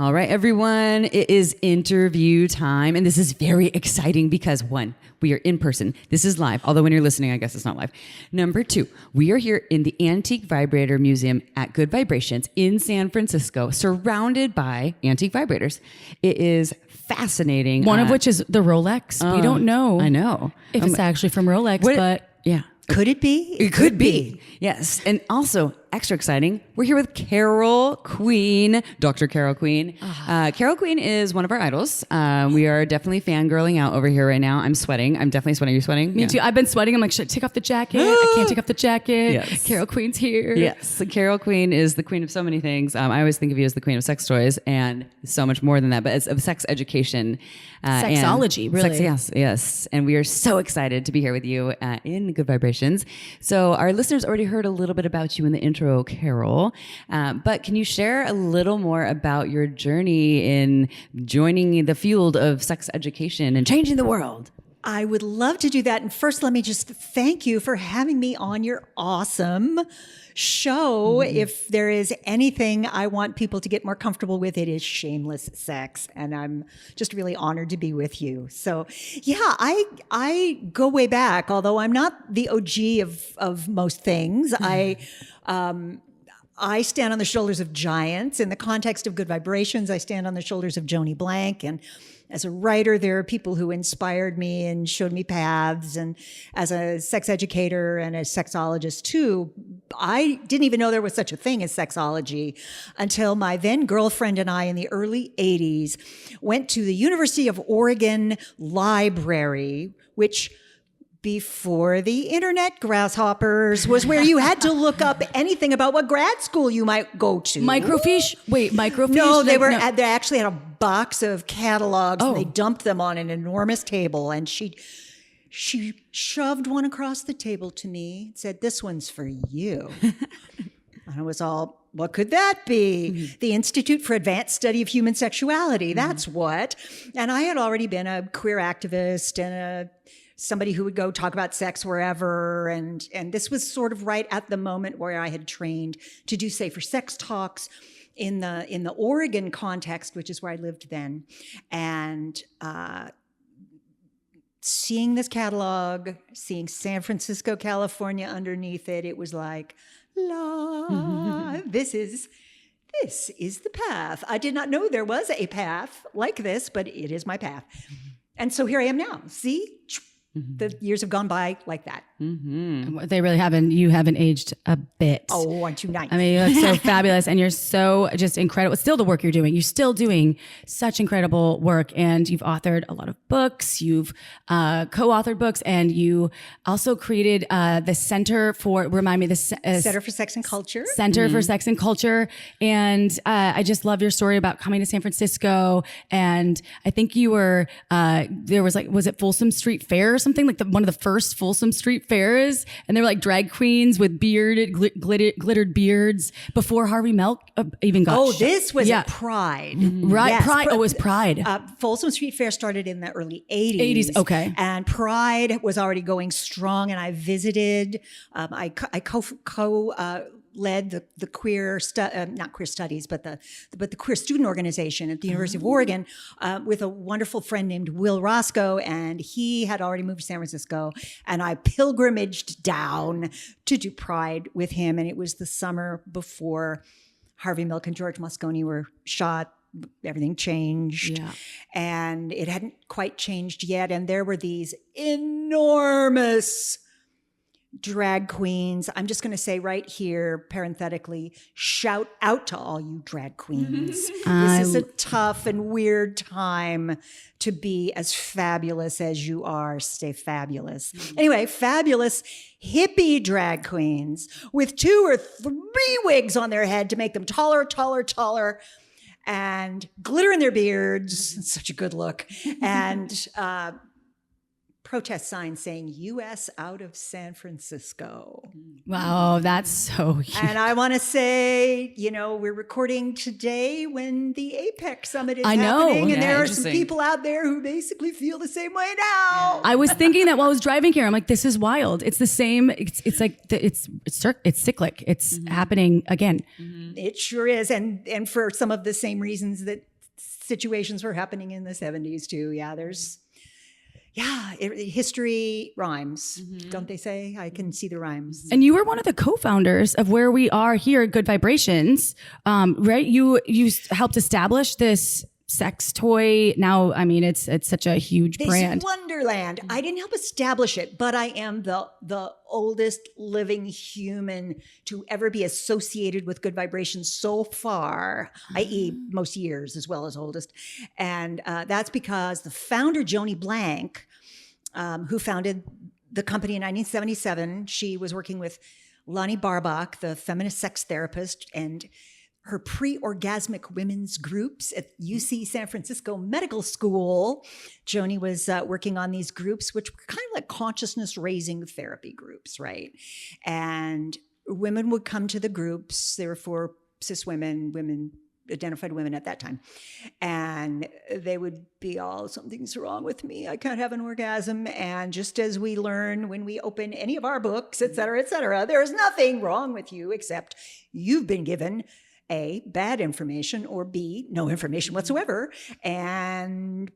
All right, everyone, it is interview time. And this is very exciting because one, we are in person. This is live, although when you're listening, I guess it's not live. Number two, we are here in the Antique Vibrator Museum at Good Vibrations in San Francisco, surrounded by antique vibrators. It is fascinating. One of which is the Rolex. We don't know. I know. If it's actually from Rolex, but yeah. Could it be? It could be. Yes. And also, extra exciting, we're here with Carol Queen, Dr. Carol Queen. Carol Queen is one of our idols. We are definitely fangirling out over here right now. I'm sweating. I'm definitely sweating. Are you sweating? Me too. I've been sweating. I'm like, should I take off the jacket? I can't take off the jacket. Yes. Carol Queen's here. Yes. So Carol Queen is the queen of so many things. I always think of you as the queen of sex toys and so much more than that, but it's of sex education. Sexology, really. Yes. And we are so excited to be here with you in Good Vibrations. So our listeners already heard a little bit about you in the intro, Carol. But can you share a little more about your journey in joining the field of sex education and changing the world? I would love to do that. And first, let me just thank you for having me on your awesome show. If there is anything I want people to get more comfortable with, it is shameless sex. And I'm just really honored to be with you. So yeah, I go way back, although I'm not the OG of most things. I stand on the shoulders of giants. In the context of Good Vibrations, I stand on the shoulders of Joni Blank. And as a writer, there are people who inspired me and showed me paths. And as a sex educator and a sexologist too, I didn't even know there was such a thing as sexology until my then girlfriend and I in the early 80s went to the University of Oregon Library, which before the internet, grasshoppers, was where you had to look up anything about what grad school you might go to. Microfiche? Wait, microfiche? No, they they actually had a box of catalogs and they Oh. dumped them on an enormous table. And she shoved one across the table to me and said, "This one's for you." And I was all, what could that be? The Institute for Advanced Study of Human Sexuality. That's what. And I had already been a queer activist and somebody who would go talk about sex wherever. And this was sort of right at the moment where I had trained to do safer sex talks in the Oregon context, which is where I lived then. And seeing this catalog, seeing San Francisco, California underneath it, it was like, this is the path. I did not know there was a path like this, but it is my path. And so here I am now. See? The years have gone by like that. They really haven't. You haven't aged a bit. Oh, aren't you nice? I mean, you look so fabulous and you're so just incredible. Still the work you're doing. You're still doing such incredible work and you've authored a lot of books. You've co-authored books and you also created the Center for, Center for Sex and Culture. Center for Sex and Culture. And I just love your story about coming to San Francisco. And I think you were, there was was it Folsom Street Fair or something? Like one of the first Folsom Street Fairs. And they were like drag queens with glittered beards before Harvey Milk even got shot. This was at Pride. Right. Yes, Pride. It was Pride. Folsom Street Fair started in the early 80s. 80s, okay. And Pride was already going strong. And I visited, I led the queer not queer studies, but the queer student organization at the University of Oregon with a wonderful friend named Will Roscoe, and he had already moved to San Francisco, and I pilgrimaged down to do Pride with him, and it was the summer before Harvey Milk and George Moscone were shot. Everything changed, and it hadn't quite changed yet, and there were these enormous drag queens. I'm just going to say right here, parenthetically, shout out to all you drag queens. This is a tough and weird time to be as fabulous as you are. Stay fabulous. Anyway, fabulous hippie drag queens with 2 or 3 wigs on their head to make them taller, and glitter in their beards. Such a good look. And protest signs saying U.S. out of San Francisco. Wow, that's so huge. And I want to say, we're recording today when the APEC summit is happening. And there are some people out there who basically feel the same way now. I was thinking that while I was driving here. I'm like, this is wild. It's the same. It's like, it's cyclic. It's happening again. It sure is. And for some of the same reasons that situations were happening in the 70s too. History rhymes, don't they say? I can see the rhymes. And you were one of the co-founders of where we are here at Good Vibrations, right? You helped establish this sex toy. Now, I mean, it's such a huge brand. This wonderland. I didn't help establish it, but I am the oldest living human to ever be associated with Good Vibrations so far, i.e. most years as well as oldest. And that's because the founder, Joni Blank, who founded the company in 1977, she was working with Lonnie Barbach, the feminist sex therapist, and her pre-orgasmic women's groups at UC San Francisco Medical School. Joni was working on these groups, which were kind of like consciousness raising therapy groups, right? And women would come to the groups. They were for cis women, identified women at that time. And they would be all, something's wrong with me. I can't have an orgasm. And just as we learn when we open any of our books, et cetera, there is nothing wrong with you except you've been given A, bad information, or B, no information whatsoever, and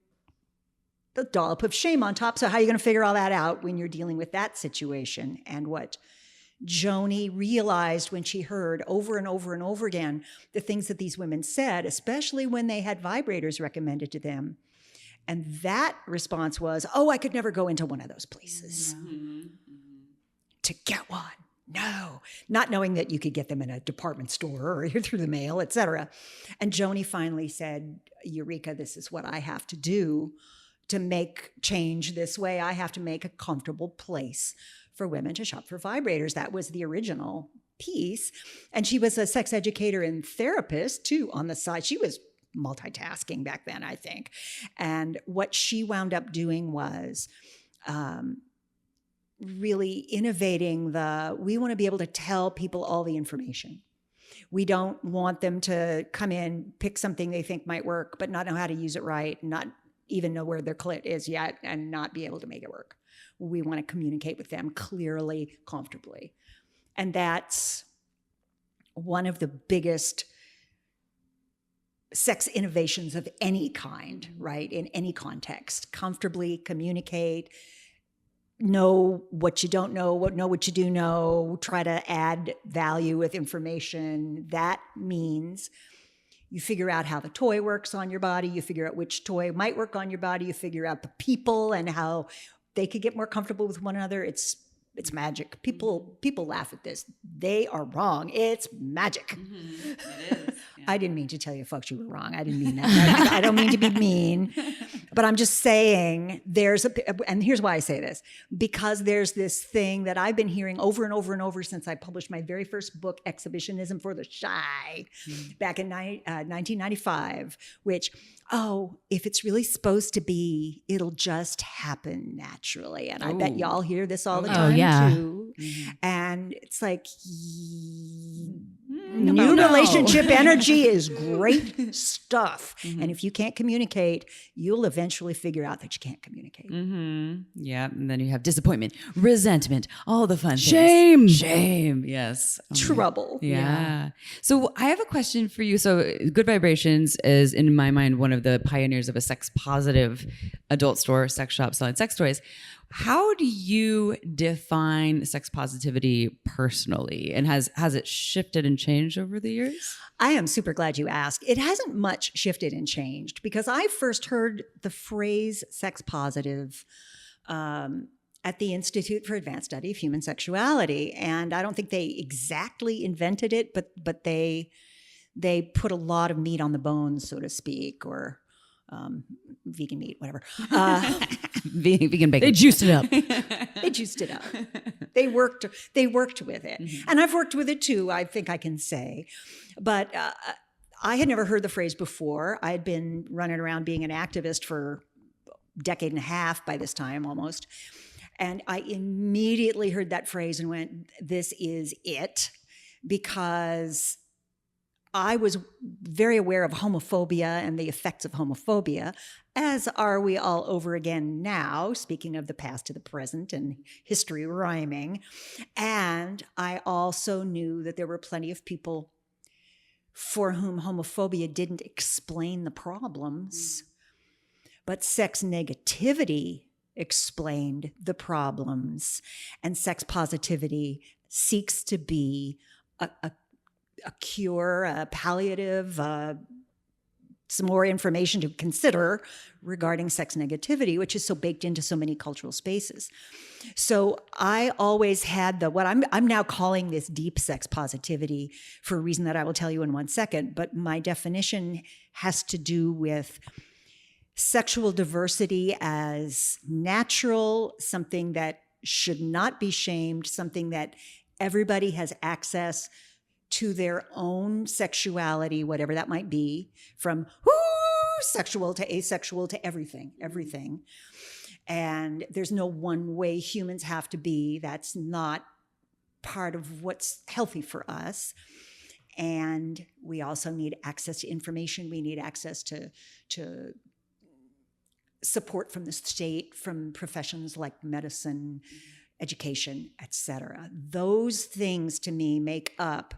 the dollop of shame on top. So how are you going to figure all that out when you're dealing with that situation? And what Joni realized when she heard over and over and over again the things that these women said, especially when they had vibrators recommended to them. And that response was, oh, I could never go into one of those places to get one. No, not knowing that you could get them in a department store or through the mail, et cetera. And Joni finally said, Eureka, this is what I have to do to make change this way. I have to make a comfortable place for women to shop for vibrators. That was the original piece. And she was a sex educator and therapist too on the side. She was multitasking back then, I think. And what she wound up doing was really innovating we want to be able to tell people all the information. We don't want them to come in, pick something they think might work, but not know how to use it right, not even know where their clit is yet, and not be able to make it work. We want to communicate with them clearly, comfortably. And that's one of the biggest sex innovations of any kind, right? In any context. Comfortably communicate, know what you don't know, know what you do know, try to add value with information. That means you figure out how the toy works on your body, you figure out which toy might work on your body, you figure out the people and how they could get more comfortable with one another. It's magic. People laugh at this. They are wrong. It's magic. Mm-hmm. It is. Yeah. I didn't mean to tell you folks you were wrong. I didn't mean that. I don't mean to be mean, but I'm just saying and here's why I say this, because there's this thing that I've been hearing over and over and over since I published my very first book, Exhibitionism for the Shy, back in 1995, which, if it's really supposed to be, it'll just happen naturally. And I bet y'all hear this all the time too. Mm-hmm. And it's like, new relationship energy is great stuff. Mm-hmm. And if you can't communicate, you'll eventually figure out that you can't communicate. Mm-hmm. Yeah. And then you have disappointment, resentment, all the fun things. Shame. Yes. Trouble. Yeah. So I have a question for you. So Good Vibrations is, in my mind, one of the pioneers of a sex positive adult store, sex shop selling sex toys. How do you define sex positivity personally? And has it shifted and changed over the years? I am super glad you asked. It hasn't much shifted and changed because I first heard the phrase sex positive at the Institute for Advanced Study of Human Sexuality. And I don't think they exactly invented it, but they put a lot of meat on the bones, so to speak, or vegan meat, whatever. Vegan bacon. They juiced it up. They juiced it up. They worked with it. Mm-hmm. And I've worked with it too, I think I can say. But I had never heard the phrase before. I had been running around being an activist for a decade and a half by this time almost. And I immediately heard that phrase and went, this is it, because I was very aware of homophobia and the effects of homophobia, as are we all over again now, speaking of the past to the present and history rhyming. And I also knew that there were plenty of people for whom homophobia didn't explain the problems, but sex negativity explained the problems. And sex positivity seeks to be a cure, a palliative, some more information to consider regarding sex negativity, which is so baked into so many cultural spaces. So I always had what I'm now calling this deep sex positivity for a reason that I will tell you in 1 second. But my definition has to do with sexual diversity as natural, something that should not be shamed, something that everybody has access to their own sexuality, whatever that might be, from sexual to asexual to everything. And there's no one way humans have to be. That's not part of what's healthy for us. And we also need access to information. We need access to support from the state, from professions like medicine, education, etc. Those things to me make up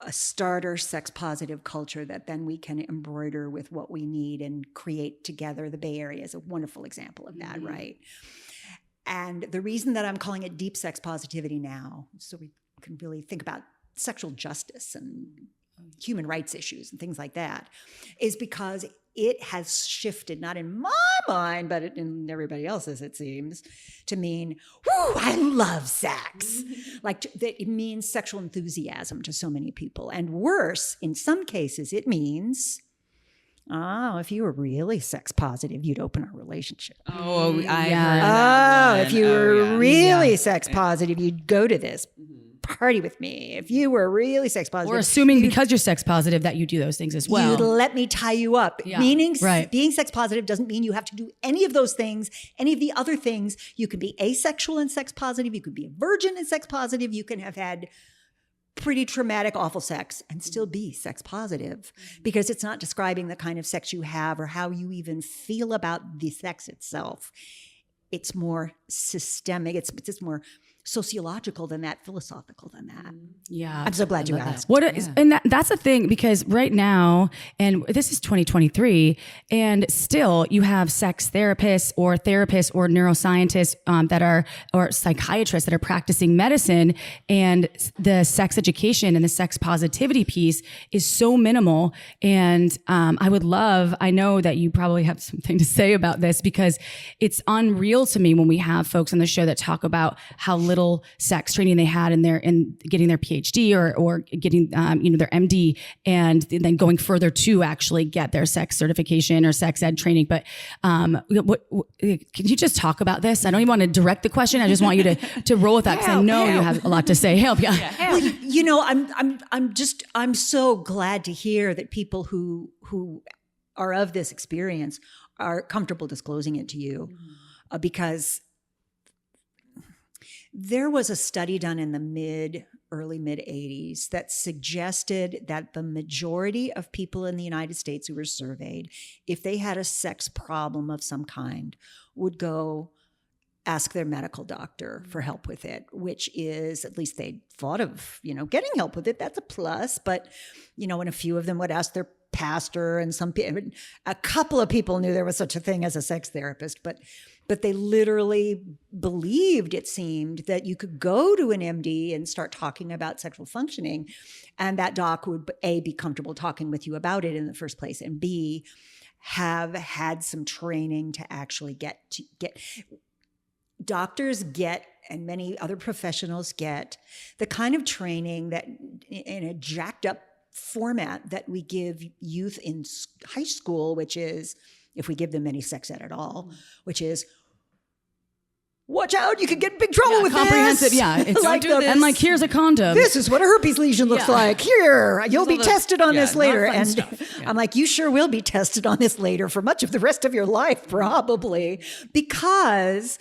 a starter sex positive culture that then we can embroider with what we need and create together. The Bay Area is a wonderful example of that, right? And the reason that I'm calling it deep sex positivity now, so we can really think about sexual justice and human rights issues and things like that, is because it has shifted, not in my mind, but in everybody else's, it seems, to mean, whoo, I love sex. Like it means sexual enthusiasm to so many people. And worse, in some cases, it means, if you were really sex positive, you'd open our relationship. Oh, I heard that one. If you were really sex positive, you'd go to this party with me. If you were really sex positive. Or assuming because you're sex positive that you do those things as well. You'd let me tie you up. Yeah. Meaning Right. being sex positive doesn't mean you have to do any of those things, any of the other things. You can be asexual and sex positive. You could be a virgin and sex positive. You can have had pretty traumatic, awful sex and still be sex positive, because it's not describing the kind of sex you have or how you even feel about the sex itself. It's more systemic. It's just more sociological than that, philosophical than that. Yeah. I'm so glad you asked. And that's the thing, because right now, and this is 2023, and still you have sex therapists or neuroscientists or psychiatrists that are practicing medicine, and the sex education and the sex positivity piece is so minimal. And I know that you probably have something to say about this, because it's unreal to me when we have folks on the show that talk about how little sex training they had in getting their PhD or getting their MD, and then going further to actually get their sex certification or sex ed training. But can you just talk about this? I don't even want to direct the question. I just want you to roll with that, because I know you have a lot to say. Help, yeah. Well, I'm so glad to hear that people who are of this experience are comfortable disclosing it to you, because there was a study done in the early mid 80s that suggested that the majority of people in the United States who were surveyed, if they had a sex problem of some kind, would go ask their medical doctor for help with it, which is, at least they thought of, getting help with it. That's a plus. But, and a few of them would ask their pastor, and a couple of people knew there was such a thing as a sex therapist, but they literally believed, it seemed, that you could go to an MD and start talking about sexual functioning, and that doc would A, be comfortable talking with you about it in the first place, and B, have had some training to actually get doctors get, and many other professionals get, the kind of training that in a jacked up format that we give youth in high school, which is, if we give them any sex ed at all, which is, watch out, you could get in big trouble with comprehensive, this. Yeah, it's like do this. And here's a condom. This is what a herpes lesion looks like. Here, you'll be tested on this later. And Yeah. I'm like, you sure will be tested on this later for much of the rest of your life, probably, because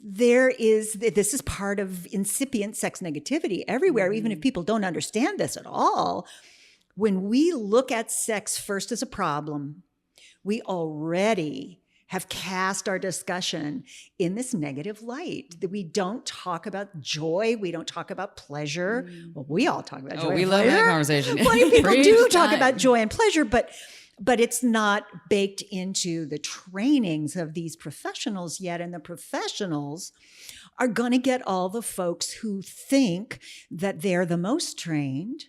this is part of incipient sex negativity everywhere, even if people don't understand this at all. When we look at sex first as a problem, we already have cast our discussion in this negative light, that we don't talk about joy. We don't talk about pleasure. Well, we all talk about joy. We and love that pleasure. conversation. Plenty of people Preach do talk that. about joy and pleasure, but it's not baked into the trainings of these professionals yet. And the professionals are going to get all the folks who think that they're the most trained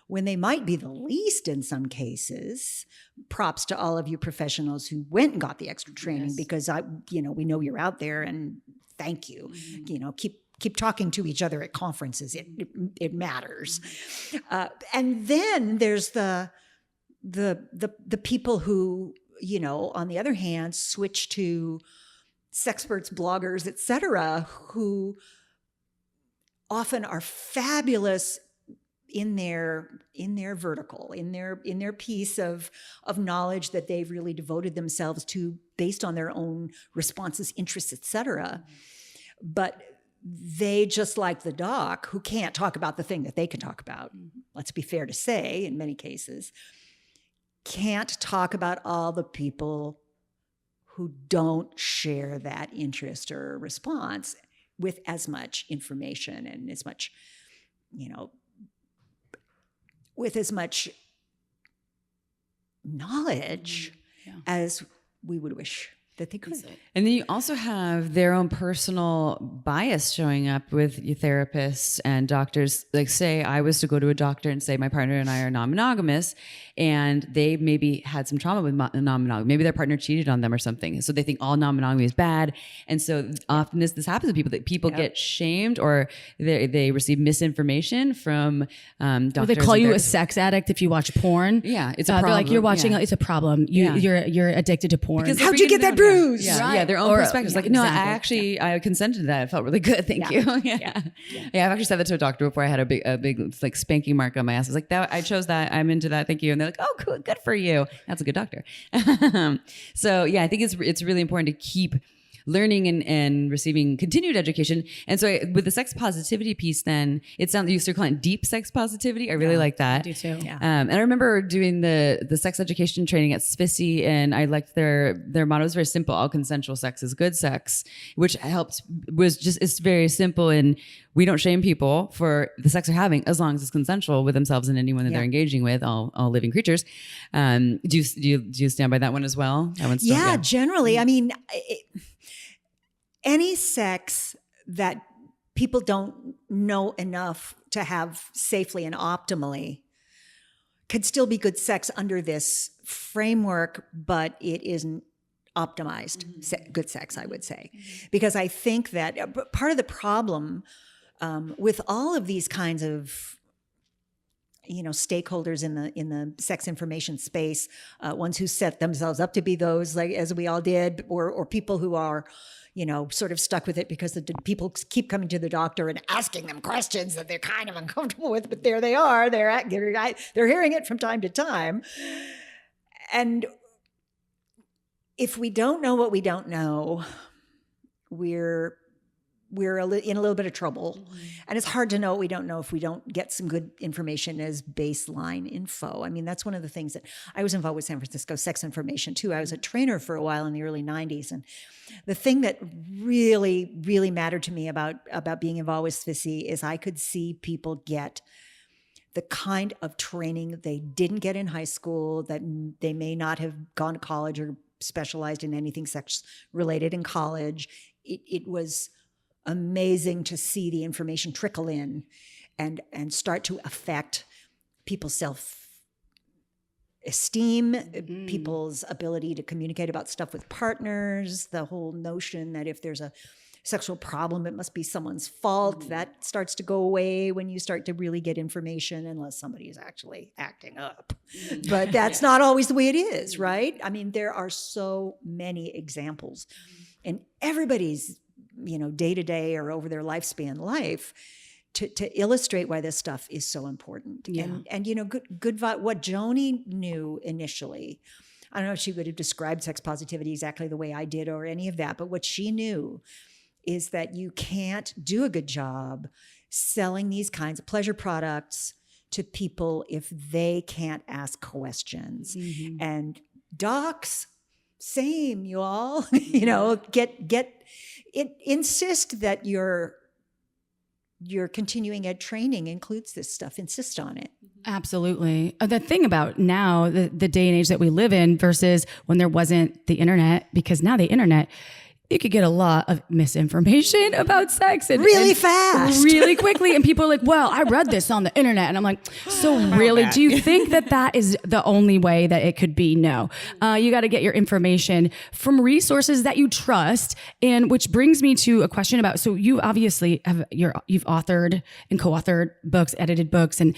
when they might be the least in some cases. Props to all of you professionals who went and got the extra training, because we know you're out there, and thank you. Keep talking to each other at conferences. It matters. And then there's the people who, on the other hand, switch to sexperts, bloggers, et cetera, who often are fabulous in their vertical, in their piece of knowledge that they've really devoted themselves to based on their own responses, interests, et cetera. But they, just like the doc, who can't talk about the thing that they can talk about, let's be fair to say, in many cases, can't talk about all the people who don't share that interest or response with as much information and as much, with as much knowledge as we would wish that they could. And then you also have their own personal bias showing up with your therapists and doctors. Like, say I was to go to a doctor and say my partner and I are non-monogamous, and they maybe had some trauma with non-monogamy. Maybe their partner cheated on them or something. So they think all non-monogamy is bad. And so often this happens to people, that people get shamed, or they receive misinformation from doctors. Or they call you a sex addict if you watch porn. Yeah, it's a problem. They're like, you're watching, it's a problem. You're addicted to porn. Because how'd you get that bruise? Yeah, their own perspectives. Like, no, I consented to that. It felt really good. Thank you. Yeah, I've actually said that to a doctor before. I had a big like spanking mark on my ass. I was like, I chose that. I'm into that. Thank you. And they're like, oh, cool, good for you. That's a good doctor. So yeah, I think it's really important to keep learning and receiving continued education. And so with the sex positivity piece, then it sounds, you start calling it deep sex positivity. I really like that. I do too. Yeah. And I remember doing the sex education training at SFSI, and I liked their motto was very simple: all consensual sex is good sex, which it's very simple, and we don't shame people for the sex they're having as long as it's consensual with themselves and anyone that they're engaging with, all living creatures. Do you stand by that one as well? That one's still, generally. I mean, any sex that people don't know enough to have safely and optimally could still be good sex under this framework, but it isn't optimized good sex, I would say. Because I think that part of the problem with all of these kinds of stakeholders in the sex information space, ones who set themselves up to be those, like as we all did, or people who are sort of stuck with it because the people keep coming to the doctor and asking them questions that they're kind of uncomfortable with, but there they are, they're hearing it from time to time. And if we don't know what we don't know, we're in a little bit of trouble. And it's hard to know what we don't know if we don't get some good information as baseline info. I mean, that's one of the things that I was involved with San Francisco Sex Information too. I was a trainer for a while in the early 90s. And the thing that really, really mattered to me about being involved with SFSI is I could see people get the kind of training they didn't get in high school, that they may not have gone to college or specialized in anything sex related in college. It was amazing to see the information trickle in and start to affect people's self-esteem, people's ability to communicate about stuff with partners, the whole notion that if there's a sexual problem, it must be someone's fault. That starts to go away when you start to really get information, unless somebody is actually acting up. But that's not always the way it is, right? I mean, there are so many examples, and everybody's day-to-day or over their lifespan life to illustrate why this stuff is so important. Yeah. And good what Joni knew initially, I don't know if she would have described sex positivity exactly the way I did or any of that, but what she knew is that you can't do a good job selling these kinds of pleasure products to people if they can't ask questions. And docs, same, you all. Insist that your continuing ed training includes this stuff. Insist on it. Absolutely. The thing about now, the day and age that we live in versus when there wasn't the internet, because now the internet, you could get a lot of misinformation about sex and really fast, really quickly. And people are like, well, I read this on the internet. And I'm like, so really, do you think that is the only way that it could be? No, you got to get your information from resources that you trust. And which brings me to a question about, so you obviously you've authored and co-authored books, edited books, and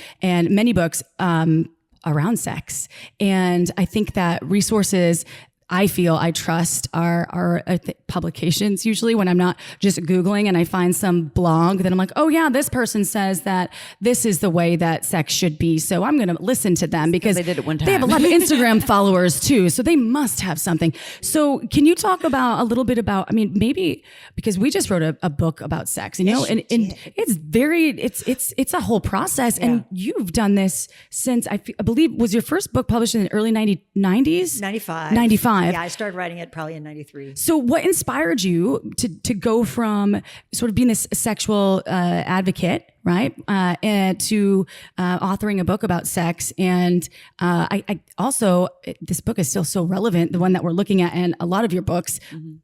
many books, around sex. And I think that resources I trust our publications usually when I'm not just Googling and I find some blog that I'm like, oh yeah, this person says that this is the way that sex should be. So I'm going to listen to them because they did it one time. They have a lot of Instagram followers too. So they must have something. So can you talk about a little bit about, I mean, maybe because we just wrote a book about sex, and and it's a whole process. Yeah. And you've done this since I believe was your first book published in the early 90s? 95. Yeah, I started writing it probably in 93. So what inspired you to go from sort of being this sexual advocate, right, and to authoring a book about sex? And I also, this book is still so relevant, the one that we're looking at, and a lot of your books,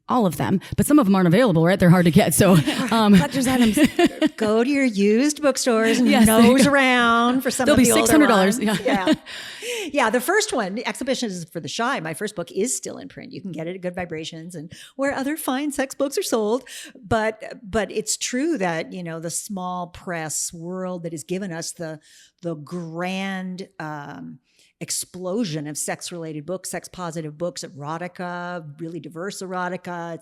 all of them, but some of them aren't available, right? They're hard to get. So go to your used bookstores and nose around for some of the older ones. They'll be $600. Yeah, the first one, Exhibitions for the Shy, my first book, is still in print. You can get it at Good Vibrations and where other fine sex books are sold. But it's true that, the small press world that has given us the grand explosion of sex-related books, sex-positive books, erotica, really diverse erotica.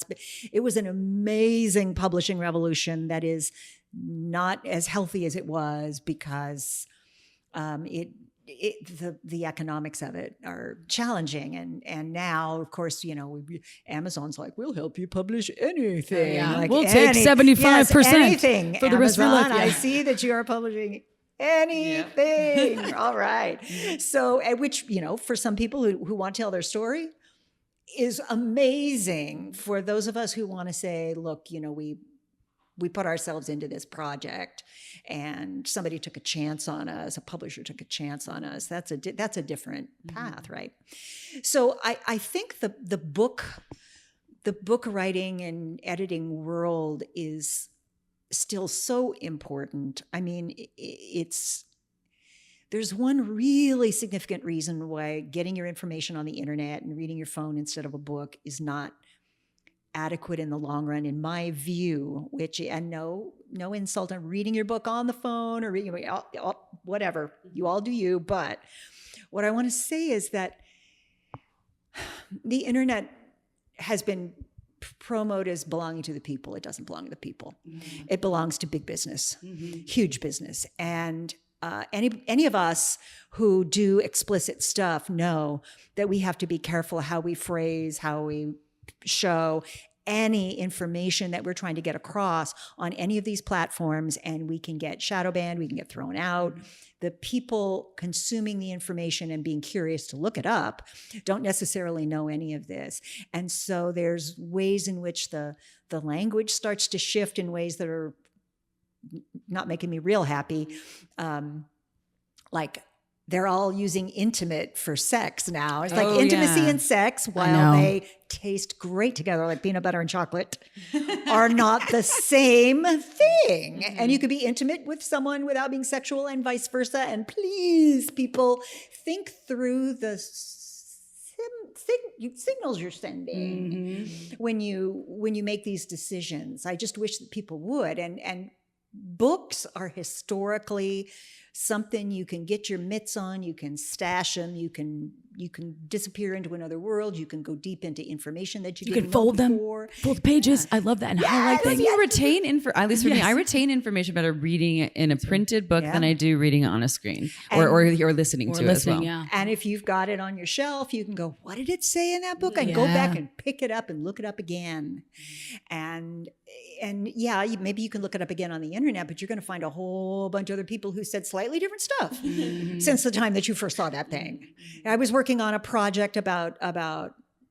It was an amazing publishing revolution that is not as healthy as it was because the economics of it are challenging, and now of course Amazon's like, we'll help you publish anything. We'll take 75% anything for the rest of your life. I see that you are publishing anything. Yeah. All right. So, which for some people who want to tell their story is amazing. For those of us who want to say, look, we put ourselves into this project and somebody took a chance on us, a publisher took a chance on us. That's a different path, right? So I think the book writing and editing world is still so important. I mean, there's one really significant reason why getting your information on the internet and reading your phone instead of a book is not adequate in the long run, in my view, and no insult on reading your book on the phone or reading, whatever, you all do you. But what I want to say is that the internet has been promoted as belonging to the people. It doesn't belong to the people. Mm-hmm. It belongs to big business, huge business. And any of us who do explicit stuff know that we have to be careful how we phrase, how we show any information that we're trying to get across on any of these platforms, and we can get shadow banned, we can get thrown out. The people consuming the information and being curious to look it up don't necessarily know any of this. And so there's ways in which the language starts to shift in ways that are not making me real happy. Like they're all using intimate for sex now. It's like intimacy and sex, while they taste great together, like peanut butter and chocolate, are not the same thing. And you could be intimate with someone without being sexual and vice versa. And please, people, think through the signals you're sending when you make these decisions. I just wish that people would. And books are historically something you can get your mitts on, you can stash them, you can disappear into another world, you can go deep into information that you can fold them, fold the pages. I love that. And highlight things. You retain at least for me, I retain information better reading it in a printed book than I do reading it on a screen or listening to it as well. Yeah. And if you've got it on your shelf, you can go, what did it say in that book? And go back and pick it up and look it up again. And maybe you can look it up again on the internet, but you're going to find a whole bunch of other people who said slightly different stuff since the time that you first saw that thing. I was working on a project about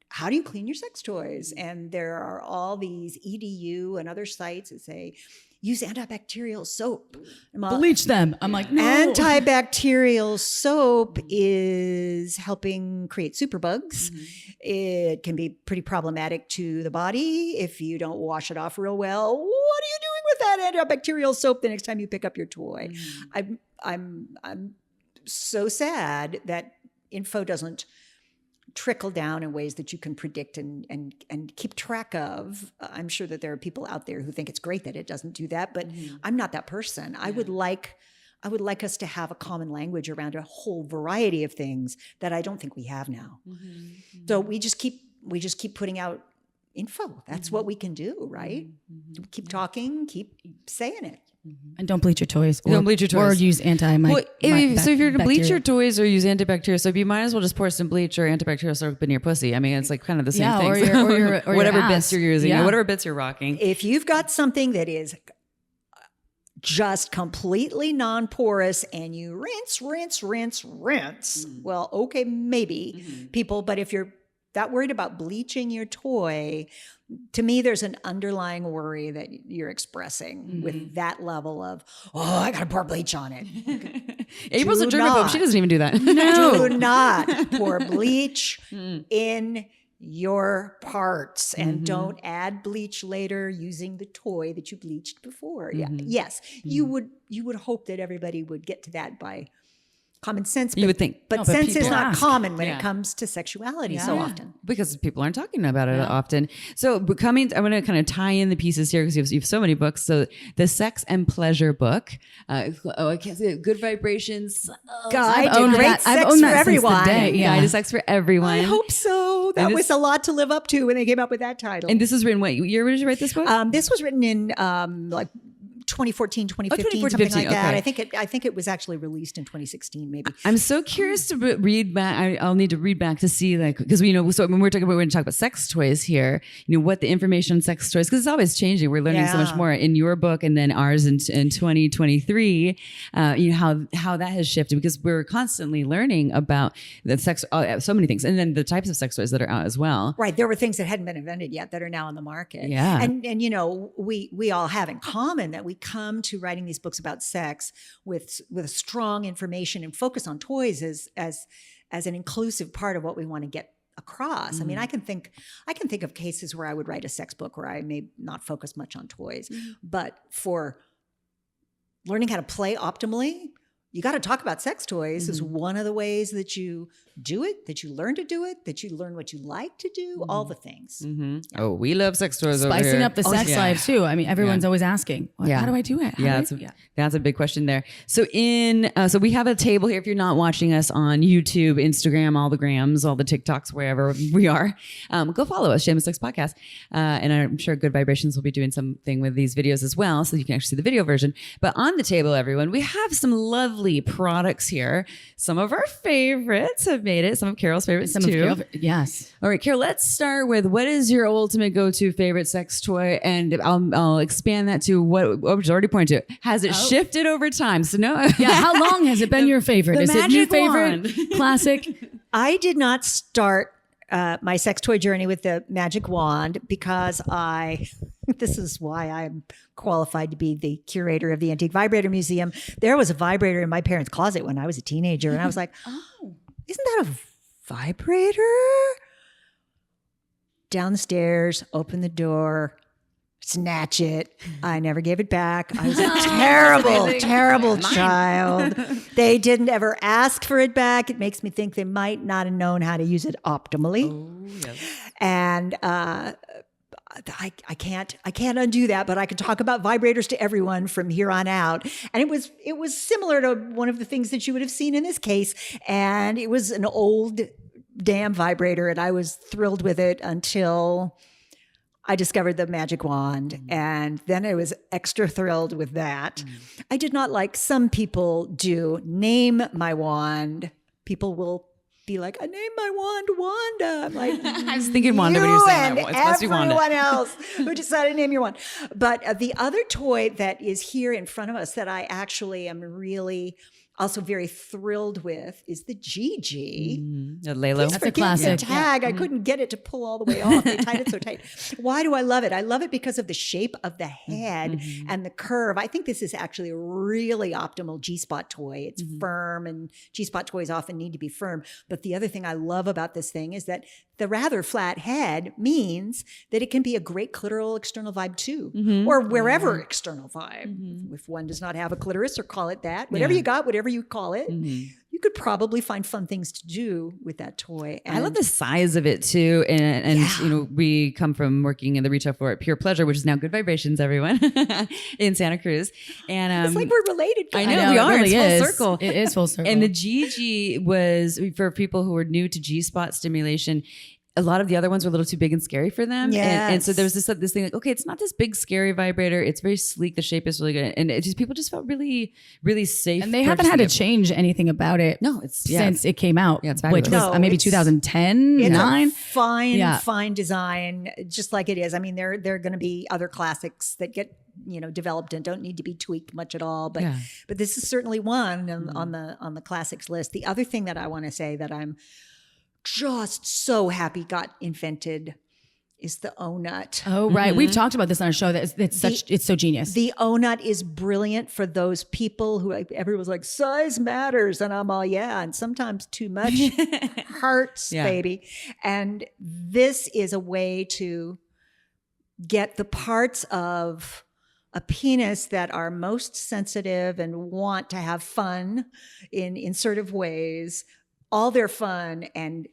how do you clean your sex toys? And there are all these EDU and other sites that say, use antibacterial soap. Bleach them. I'm like, no. Antibacterial soap is helping create superbugs. It can be pretty problematic to the body if you don't wash it off real well. What are you doing with that antibacterial soap the next time you pick up your toy? I'm so sad that info doesn't trickle down in ways that you can predict and keep track of. I'm sure that there are people out there who think it's great that it doesn't do that, but I'm not that person. I would like us to have a common language around a whole variety of things that I don't think we have now. So we just keep putting out info. That's what we can do, right? Keep talking, keep saying it. And don't bleach your toys. Don't bleach your toys. Or use So if you're going to bleach your toys. toys or use antibacterial soap, you might as well just pour some bleach or antibacterial soap in your pussy. I mean, it's like kind of the same thing. Or whatever your bits ass. you're using, or whatever bits you're rocking. If you've got something that is just completely non-porous and you rinse, well, okay, maybe people, but if you're that worried about bleaching your toy, to me, there's an underlying worry that you're expressing with that level of, I got to pour bleach on it. April's a germaphobe. She doesn't even do that. Do not pour bleach in your parts and don't add bleach later using the toy that you bleached before. Yes, you would hope that everybody would get to that by common sense. You would think. But sense is not common when it comes to sexuality so often. Because people aren't talking about it often. So I'm going to kind of tie in the pieces here because you have so many books. So the Sex and Pleasure book. I can't say it. Good Vibrations. Guide to great sex for everyone. Guide to Sex for Everyone. I hope so. That was a lot to live up to when they came up with that title. And this was written, what year did you write this book? This was written in 2014, 2015, something like that. Okay. I think it was actually released in 2016, maybe. I'm so curious to read back. I'll need to read back to see, like, because so when we're going to talk about sex toys here, what the information on sex toys, because it's always changing. We're learning so much more in your book and then ours in 2023. How that has shifted because we're constantly learning about the sex, so many things, and then the types of sex toys that are out as well. Right, there were things that hadn't been invented yet that are now on the market. Yeah, and we all have in common that we come to writing these books about sex with strong information and focus on toys as an inclusive part of what we want to get across. I mean, I can think of cases where I would write a sex book where I may not focus much on toys, but for learning how to play optimally, you got to talk about sex toys is one of the ways that you do it, that you learn to do it, that you learn what you like to do, all the things. Yeah. Oh, we love sex toys over here. Spicing up the sex life too. I mean, everyone's always asking, how do I do it? That's a big question there. So so we have a table here. If you're not watching us on YouTube, Instagram, all the grams, all the TikToks, wherever we are, go follow us, Shameless Sex Podcast. And I'm sure Good Vibrations will be doing something with these videos as well, so you can actually see the video version. But on the table, everyone, we have some lovely products here. Some of our favorites have made it. Some of Carol's favorites too. Yes. All right, Carol, let's start with what is your ultimate go-to favorite sex toy? And I'll expand that to what was already pointed to. Has it shifted over time? So no. How long has it been your favorite? Is it new favorite? Wand. Classic? I did not start my sex toy journey with the magic wand because this is why I'm qualified to be the curator of the Antique Vibrator Museum. There was a vibrator in my parents' closet when I was a teenager. And I was like, isn't that a vibrator? Downstairs, open the door, snatch it. I never gave it back. I was a terrible child. They didn't ever ask for it back. It makes me think they might not have known how to use it optimally. And I can't undo that, but I can talk about vibrators to everyone from here on out. And it was similar to one of the things that you would have seen in this case. And it was an old damn vibrator, and I was thrilled with it until I discovered the magic wand. And then I was extra thrilled with that. I did not, like some people do, name my wand. People will be like, I named my wand Wanda. I'm like, I was thinking Wanda when you were saying that. And It's supposed to be Wanda. everyone else who decided to name your wand. But the other toy that is here in front of us that I actually am really also very thrilled with is the GG. The Lalo. That's a classic. The tag. I couldn't get it to pull all the way off. They tied it so tight. Why do I love it? I love it because of the shape of the head and the curve. I think this is actually a really optimal G-spot toy. It's firm, and G-spot toys often need to be firm. But the other thing I love about this thing is that the rather flat head means that it can be a great clitoral external vibe too, or wherever external vibe. If one does not have a clitoris, or call it that, whatever you got, whatever you call it, you could probably find fun things to do with that toy. And I love the size of it too, and you know, we come from working in the retail floor at Pure Pleasure, which is now Good Vibrations, everyone, in Santa Cruz, and it's like we're related. I guys. know we are. Really It's is. full circle. It is full circle. And the GG was for people who are new to G-spot stimulation. A lot of the other ones were a little too big and scary for them. And so there was this thing like, okay, it's not this big scary vibrator. It's very sleek. The shape is really good. And people just felt really, really safe. And they haven't had to change anything about it since it came out, it's which fabulous. was maybe 2010, It's 9. a fine design, just like it is. I mean, there are going to be other classics that get developed and don't need to be tweaked much at all. But this is certainly one on the classics list. The other thing that I want to say that I'm just so happy got invented is the O-Nut. Oh, right. We've talked about this on our show. That it's so genius. The O-Nut is brilliant for those people who everyone's like, size matters. And I'm all, and sometimes too much hurts, baby. And this is a way to get the parts of a penis that are most sensitive and want to have fun in insertive ways, all their fun, and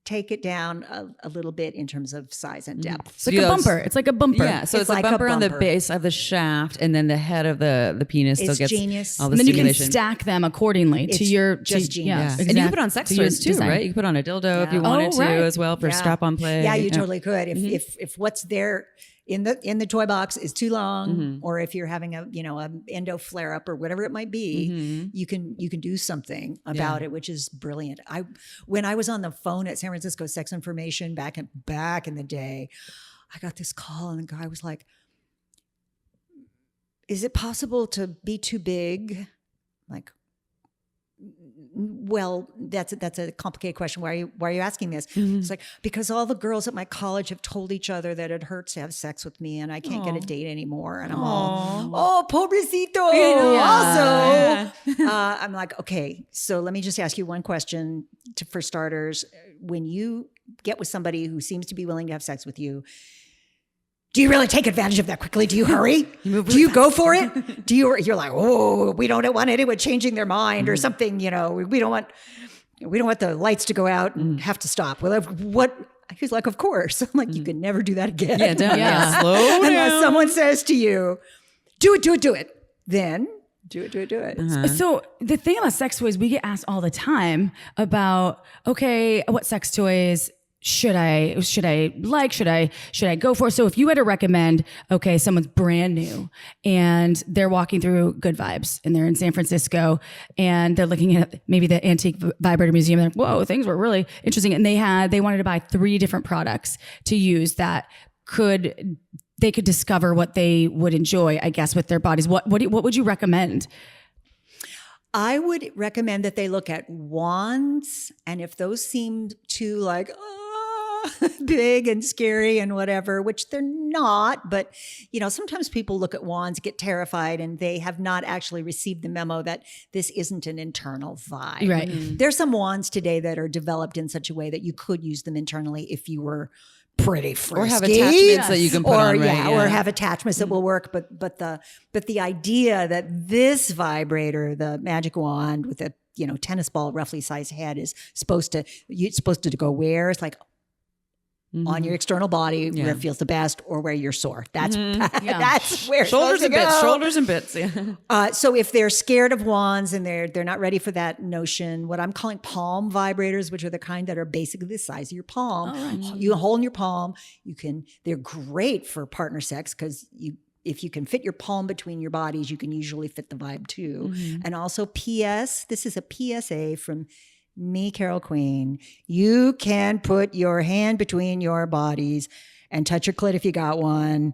take it down a little bit in terms of size and depth. It's like a bumper. It's like a bumper. Yeah, so it's like a bumper on the base of the shaft, and then the head of the penis still gets genius. all the And then you can stimulation. stack them accordingly to your just genius. Yeah, And you can put on sex toys too, right? You can put on a dildo if you wanted to as well for strap-on play. Yeah, you totally could. If what's there in the toy box is too long, or if you're having a endo flare up or whatever it might be, you can do something about it, which is brilliant. When I was on the phone at San Francisco Sex Information back in the day, I got this call and the guy was like, "Is it possible to be too big?" Like, well, that's a complicated question. Why are you asking this? It's like, because all the girls at my college have told each other that it hurts to have sex with me and I can't get a date anymore. And I'm all, pobrecito. Also, I'm like, okay, so let me just ask you one question for starters. When you get with somebody who seems to be willing to have sex with you, do you really take advantage of that quickly? Do you hurry? Do you go for it? You're like, oh, we don't want anyone changing their mind or something, we don't want the lights to go out and have to stop. Well, what? He's like, of course. I'm like, you can never do that again. Slow down. Unless someone says to you, do it. Then do it. So the thing about sex toys, we get asked all the time about, okay, what sex toys should I go for? So if you had to recommend, okay, someone's brand new and they're walking through Good Vibes and they're in San Francisco and they're looking at maybe the Antique Vibrator Museum, and they're like, whoa, things were really interesting. And they wanted to buy 3 different products to use that they could discover what they would enjoy, I guess, with their bodies. What would you recommend? I would recommend that they look at wands, and if those seem too like big and scary and whatever, which they're not, but sometimes people look at wands, get terrified, and they have not actually received the memo that this isn't an internal vibe. Right. There's some wands today that are developed in such a way that you could use them internally if you were pretty frisky, or have attachments that you can put on, right? Or have attachments that will work. But the idea that this vibrator, the magic wand with a tennis ball roughly sized head, is supposed to go where? It's like on your external body where it feels the best, or where you're sore. That's that's where shoulders and bits. Yeah. So if they're scared of wands and they're not ready for that notion, what I'm calling palm vibrators, which are the kind that are basically the size of your palm, you hold in your palm. They're great for partner sex because if you can fit your palm between your bodies, you can usually fit the vibe too. And also, P.S. This is a PSA from me, Carol Queen. You can put your hand between your bodies and touch your clit if you got one.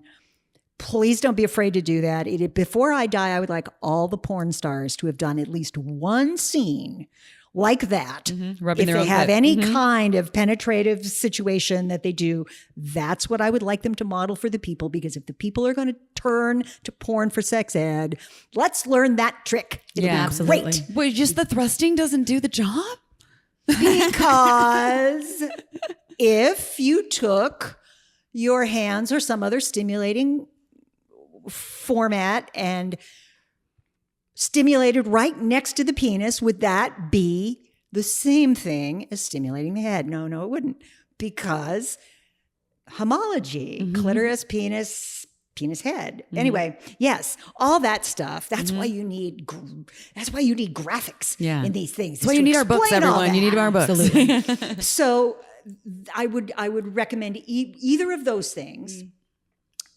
Please don't be afraid to do that. Before I die, I would like all the porn stars to have done at least one scene like that. Rubbing If their they own have butt. any kind of penetrative situation that they do, that's what I would like them to model for the people. Because if the people are going to turn to porn for sex ed, let's learn that trick. It'll Yeah, be absolutely. great. Wait, just the thrusting doesn't do the job? Because if you took your hands or some other stimulating format and stimulated right next to the penis, would that be the same thing as stimulating the head? No, it wouldn't. Because homology, clitoris, penis, head. Anyway, yes, all that stuff. That's why you need. That's why you need graphics in these things. That's why you need our books, everyone. You need our books. Absolutely. So I would recommend either of those things.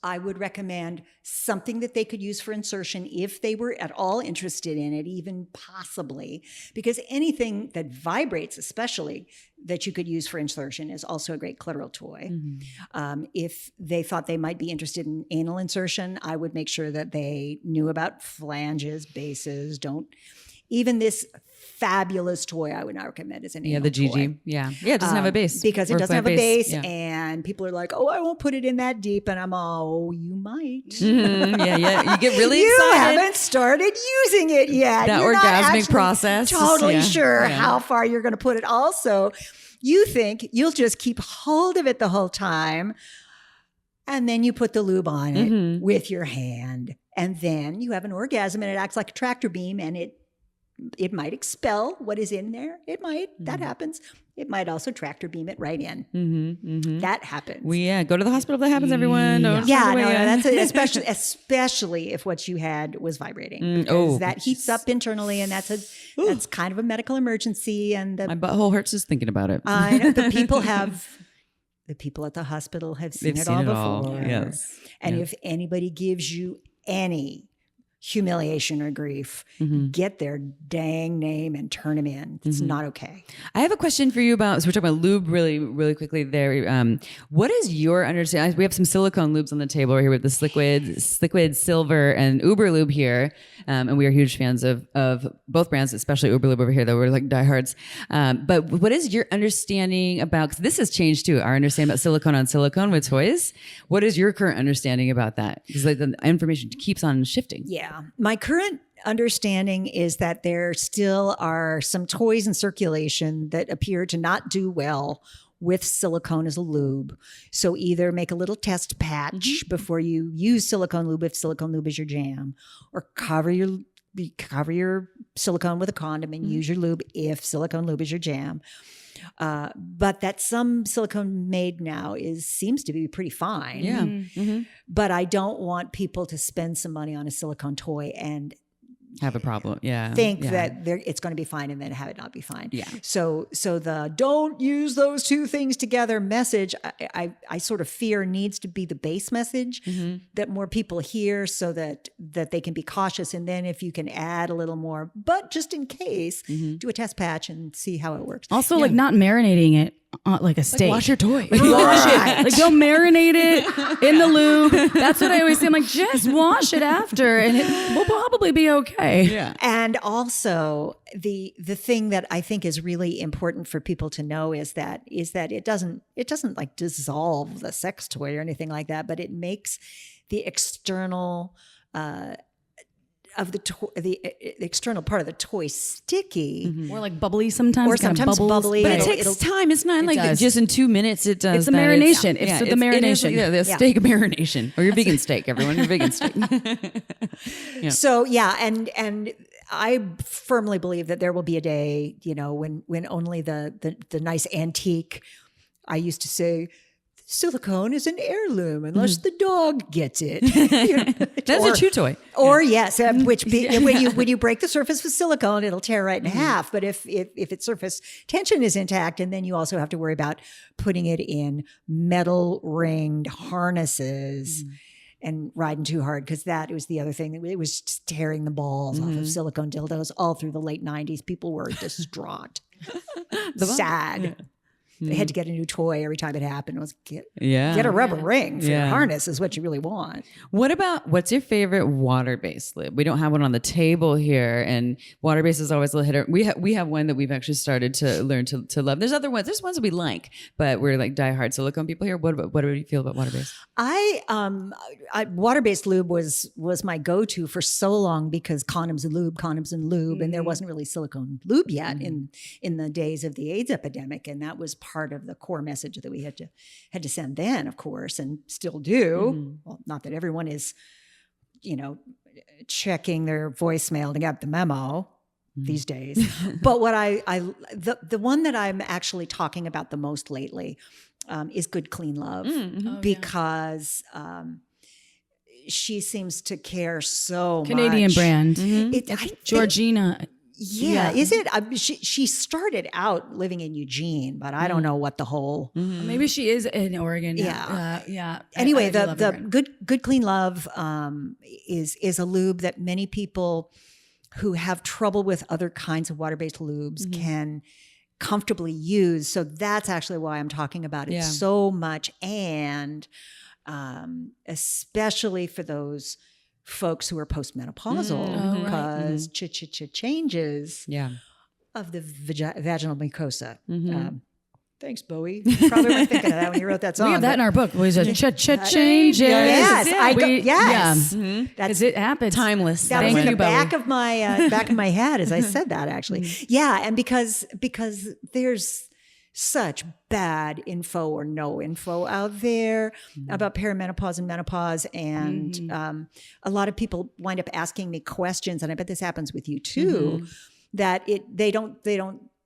I would recommend something that they could use for insertion if they were at all interested in it, even possibly, because anything that vibrates, especially that you could use for insertion, is also a great clitoral toy. If they thought they might be interested in anal insertion, I would make sure that they knew about flanges, bases. Even this fabulous toy I would not recommend as an anal The GG. toy. Yeah, it doesn't have a base. Because it Or doesn't have a flat base, Yeah. and people are like, "Oh, I won't put it in that deep," and I'm all, "You might." Yeah. You get really You excited. haven't started using it yet. That You're not orgasmic actually process is- Totally yeah, sure yeah. how far you're going to put it. Also, you think you'll just keep hold of it the whole time, and then you put the lube on it with your hand, and then you have an orgasm, and it acts like a tractor beam, and it might expel what is in there. It might. That happens. It might also tractor beam it right in. That happens. Go to the hospital if that happens, everyone. Don't Yeah, shy no, away. that's especially if what you had was vibrating. Because that heats up internally, and that's kind of a medical emergency. And My butthole hurts just thinking about it. I know the people at the hospital have seen They've it seen all it all, before. yes. And Yeah. if anybody gives you any humiliation or grief, get their dang name and turn them in. It's not okay. I have a question for you about, so we're talking about lube really, really quickly there. What is your understanding? We have some silicone lubes on the table right here with this liquid, silver, and Uber lube here. And we are huge fans of both brands, especially Uber lube over here, though we're like diehards. But what is your understanding about, because this has changed too, our understanding about silicone on silicone with toys. What is your current understanding about that? Because like, the information keeps on shifting. Yeah. My current understanding is that there still are some toys in circulation that appear to not do well with silicone as a lube. So either make a little test patch before you use silicone lube if silicone lube is your jam, or cover your silicone with a condom and use your lube if silicone lube is your jam. But that some silicone made now seems to be pretty fine. Yeah. But I don't want people to spend some money on a silicone toy and Have a problem. Yeah. think Yeah. that it's going to be fine and then have it not be fine. Yeah. So the don't use those two things together message, I sort of fear needs to be the base message that more people hear, so that they can be cautious. And then if you can add a little more, but just in case, do a test patch and see how it works. Also, like not marinating it like a steak. Wash your toy. Like wash it. Like don't marinate it in the lube. That's what I always say. I'm like, just wash it after and it will probably be okay. Yeah. And also the thing that I think is really important for people to know is that it doesn't like dissolve the sex toy or anything like that, but it makes the external the external part of the toy sticky. Or like bubbly sometimes. Or it kinda sometimes bubbles. bubbly. But it It'll- takes time. It's not like does. just in 2 minutes it does. It's a that. marination. It's the marination. The steak marination. Or your vegan steak, everyone. Your vegan steak. So yeah, and I firmly believe that there will be a day, when only the nice antique. I used to say, silicone is an heirloom unless the dog gets it. That's a chew toy. Or yes, when you break the surface with silicone, it'll tear right in half. But if its surface tension is intact, and then you also have to worry about putting it in metal ringed harnesses. And riding too hard, because that was the other thing. It was just tearing the balls off of silicone dildos all through the late 90s. People were distraught, sad. they had to get a new toy every time it happened. It was get a rubber ring for your Yeah. harness is what you really want. What's your favorite water-based lube? We don't have one on the table here, and water-based is always a little hitter. We have one that we've actually started to learn to love. There's other ones. There's ones that we like, but we're like diehard silicone people here. What do you feel about water-based? Water-based lube was my go-to for so long because condoms and lube, and there wasn't really silicone lube yet in the days of the AIDS epidemic, and that was part of the core message that we had to send then, of course, and still do. Well, not that everyone is, checking their voicemail to get the memo these days, but what the one that I'm actually talking about the most lately is Good Clean Love, because she seems to care so Canadian much. brand. It's Georgina. Yeah, is it? She started out living in Eugene, but I don't know what the whole. Maybe she is in Oregon. Yeah. Yeah. Anyway, I do love her the brand. Good Clean Love is a lube that many people who have trouble with other kinds of water-based lubes can comfortably use. So that's actually why I'm talking about it so much, and especially for those folks who are postmenopausal, because changes of the vaginal mucosa. Thanks, Bowie. Probably weren't thinking of that when you wrote that song. We have that in our book. Was a changes. Yes, Yes. That's it happened. Timeless. That was Thank in the you, Bowie. back of my head as I said that, actually. Yeah, and because there's such bad info or no info out there about perimenopause and menopause, and a lot of people wind up asking me questions, and I bet this happens with you too. That they don't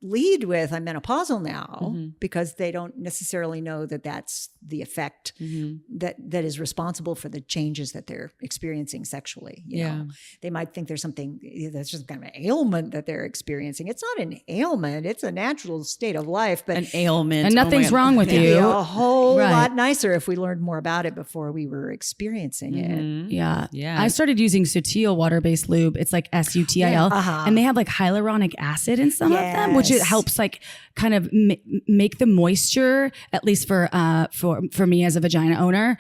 lead with I'm menopausal now because they don't necessarily know that that's the effect that is responsible for the changes that they're experiencing sexually. You know, they might think there's something that's just kind of an ailment that they're experiencing. It's not an ailment; it's a natural state of life. But An ailment, And nothing's wrong with it'd be you. a whole Right. lot nicer if we learned more about it before we were experiencing it. Yeah. Yeah. I started using Sutil water-based lube. It's like SUTIL. And they have like hyaluronic acid in some of them, which it Yes. helps like kind of make the moisture, at least for me as a vagina owner,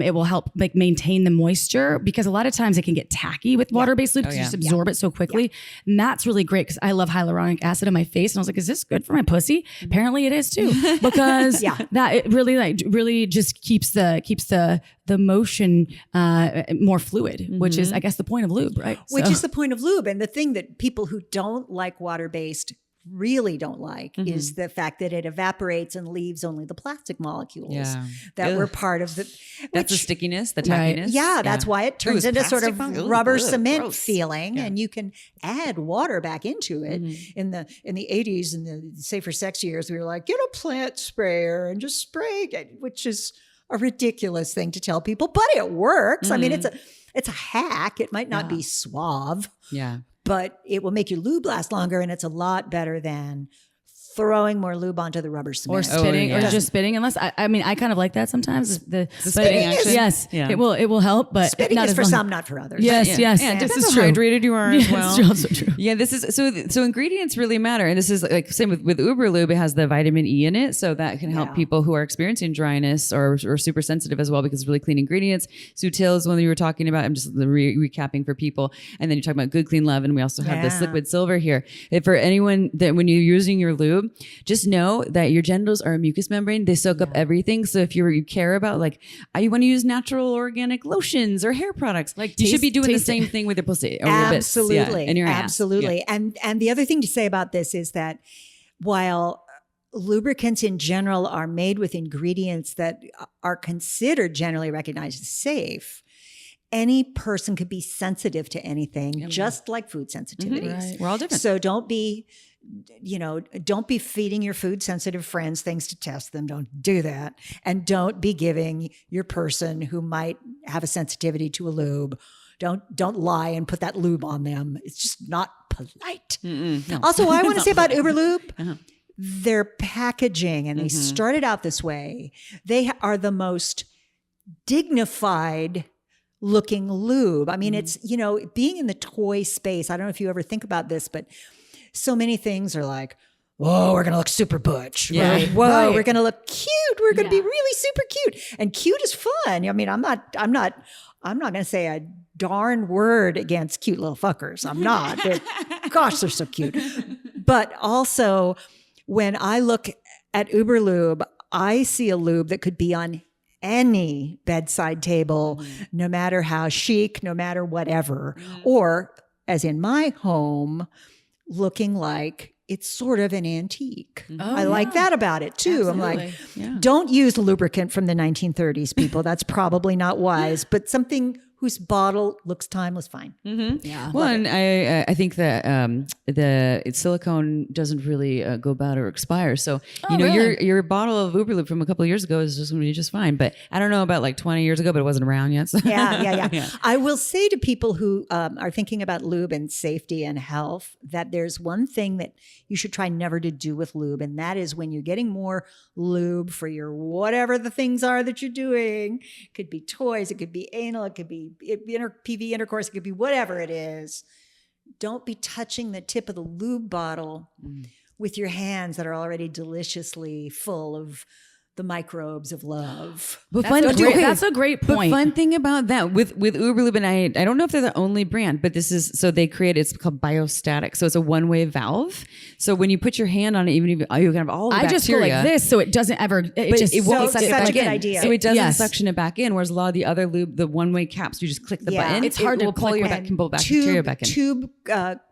it will help like maintain the moisture, because a lot of times it can get tacky with water-based lube because you just absorb it so quickly. And that's really great because I love hyaluronic acid on my face. And I was like, is this good for my pussy? Apparently it is too, because that it really just keeps the motion more fluid, which is, I guess, the point of lube, right? Which is the point of lube. And the thing that people who don't like water-based really don't like is the fact that it evaporates and leaves only the plastic molecules that were part of the. That's the stickiness, the tackiness. Yeah, that's why it turns into sort of plastic? rubber Ugh, cement gross. feeling, and you can add water back into it. In the 80s, in the safer sex years, we were like, get a plant sprayer and just spray it, which is a ridiculous thing to tell people, but it works. I mean, it's a hack. It might not be suave, but it will make your lube last longer, and it's a lot better than throwing more lube onto the rubber cement. Or spitting, or just spitting. Unless I mean, I kind of like that sometimes. The spitting action? yes, it will help, but Spitting not is as for long. some, not for others. Yes, yes, And this depends is how true. hydrated you are as well. It's also true. Yeah, this is so ingredients really matter, and this is like same with Uber Lube. It has the vitamin E in it, so that can help people who are experiencing dryness or super sensitive as well, because it's really clean ingredients. Sutil is one that you were talking about. I'm just recapping for people, and then you're talking about Good Clean Love, and we also have this liquid silver here. If for anyone that when you're using your lube, just know that your genitals are a mucous membrane. They soak up everything. So if you care about like you want to use natural organic lotions or hair products, like you should be doing the same thing with your pussy or your bits, and your ass. Absolutely. And the other thing to say about this is that while lubricants in general are made with ingredients that are considered generally recognized as safe, any person could be sensitive to anything, just like food sensitivities. We're all different. So don't be feeding your food sensitive friends things to test them. Don't do that. And don't be giving your person who might have a sensitivity to a lube, don't lie and put that lube on them. It's just not polite. No. Also, what I want to say about Uber Lube, their packaging, and they started out this way. They are the most dignified looking lube. I mean, it's, being in the toy space. I don't know if you ever think about this, but so many things are like whoa, we're going to look super butch. Yeah. Right? Whoa, Right. we're going to look cute. We're going to be really super cute. And cute is fun. I mean, I'm not going to say a darn word against cute little fuckers. I'm not. Gosh, they're so cute. But also, when I look at Uber Lube, I see a lube that could be on any bedside table, no matter how chic, no matter whatever, or as in my home, looking like it's sort of an antique. I like that about it too. Absolutely. I'm like, don't use lubricant from the 1930s, people. That's probably not wise, but something whose bottle looks timeless, fine. Yeah. Well, and I think that the silicone doesn't really go bad or expire. So really? your bottle of Uber Lube from a couple of years ago is just going to be just fine. But I don't know about like 20 years ago, but it wasn't around yet. So. Yeah. I will say to people who are thinking about lube and safety and health that there's one thing that you should try never to do with lube, and that is when you're getting more lube for your whatever the things are that you're doing. It could be toys, it could be anal, it could be PV intercourse, it could be whatever it is. Don't be touching the tip of the lube bottle with your hands that are already deliciously full of the microbes of love. But that's a great point. But fun thing about that with Uber Lube, and I don't know if they're the only brand, but this is, so they create, it's called biostatic. So it's a one-way valve. So when you put your hand on it, even if you can have all the bacteria. I just go like this, so it doesn't ever, it won't So suck it such back a good in. idea. So it doesn't Yes. suction it back in, whereas a lot of the other lube, the one-way caps, you just click the button. It's hard to will pull click your when can pull bacteria back in. Tube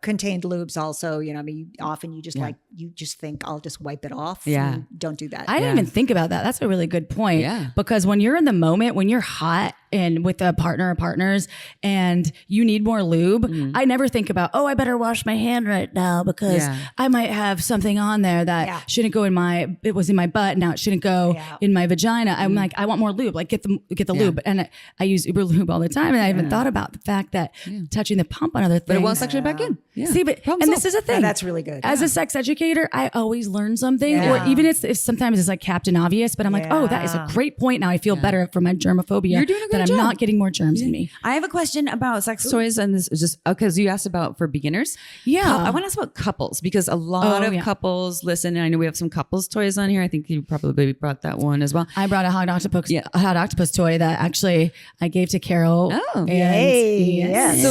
contained lubes also, I mean, often you just you just think I'll just wipe it off. Yeah. And don't do that. I didn't even think about that. That's a really good point. Yeah. Because when you're in the moment, when you're hot and with a partner or partners and you need more lube, I never think about, I better wash my hand right now because I might have something on there that shouldn't go it was in my butt. Now it shouldn't go in my vagina. I'm like, I want more lube. Like get the lube. And I use Uber Lube all the time. And I haven't thought about the fact that touching the pump on other things. But it won't suction it back in. Yeah. See, but, and this is a thing. that's really good. As a sex educator, I always learn something, or even if sometimes it's like Captain Obvious, but I'm like, that is a great point. Now I feel better for my germophobia. You're doing a good that job. I'm not getting more germs in me. I have a question about sex toys, and this is just because you asked about for beginners. Yeah. I want to ask about couples because a lot of couples listen, and I know we have some couples toys on here. I think you probably brought that one as well. I brought a hot octopus toy that actually I gave to Carol. Oh, and yes. So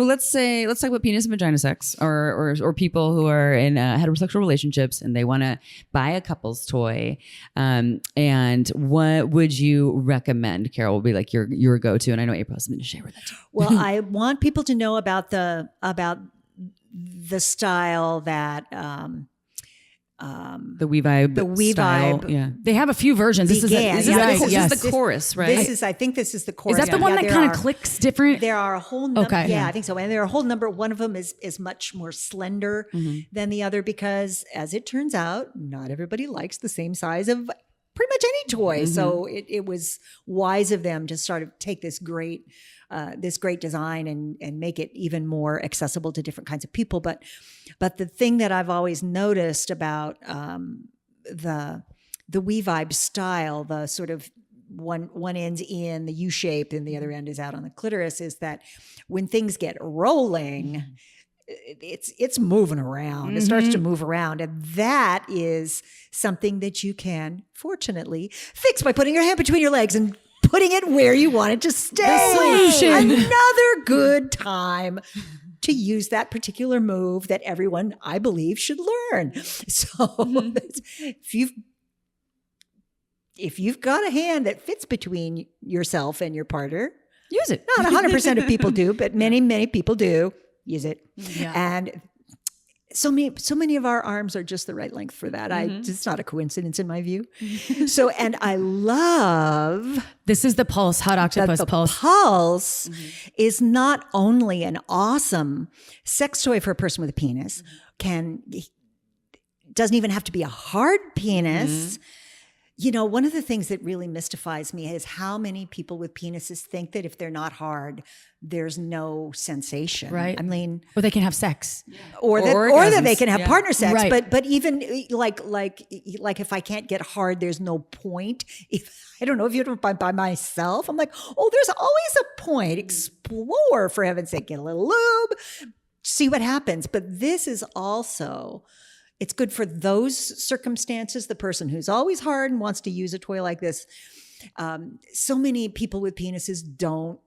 let's talk about penis and vagina sex, or people who are in heterosexual relationships and they want to buy a couple's toy. And what would you recommend? Carol will be like your go-to, and I know April has something to share with that too. Well, I want people to know about the style that The We Vibe. The We style. Vibe. Yeah. They have a few versions. This Began. is Yeah, yes. the chorus, right? I think this is the chorus. Is that the one that there kind are- of clicks different? There are a whole number. Okay. Yeah, I think so. And there are a whole number. One of them is much more slender than the other because, as it turns out, not everybody likes the same size of pretty much any toy. So it was wise of them to sort of take this great design and make it even more accessible to different kinds of people. But the thing that I've always noticed about the We Vibe style, the sort of one end's in the U shape and the other end is out on the clitoris, is that when things get rolling, it's moving around. It starts to move around. And that is something that you can, fortunately, fix by putting your hand between your legs and putting it where you want it to stay. The solution. Another good time to use that particular move that everyone, I believe, should learn. So if you've got a hand that fits between yourself and your partner, Use it. not 100% of people do, but many people do. Use it. Yeah. And so many of our arms are just the right length for that. It's not a coincidence in my view. So, and I love This is the Pulse, Hot Octopus that the Pulse. Pulse is not only an awesome sex toy for a person with a penis, doesn't even have to be a hard penis. One of the things that really mystifies me is how many people with penises think that if they're not hard, there's no sensation. Right. I mean, Or they can have sex. or that orgasms. they can have partner sex. Right. But even like if I can't get hard, there's no point. I don't know if you're by myself, I'm like, there's always a point. Explore, for heaven's sake, get a little lube, see what happens. But this is also it's good for those circumstances. The person who's always hard and wants to use a toy like this. So many people with penises don't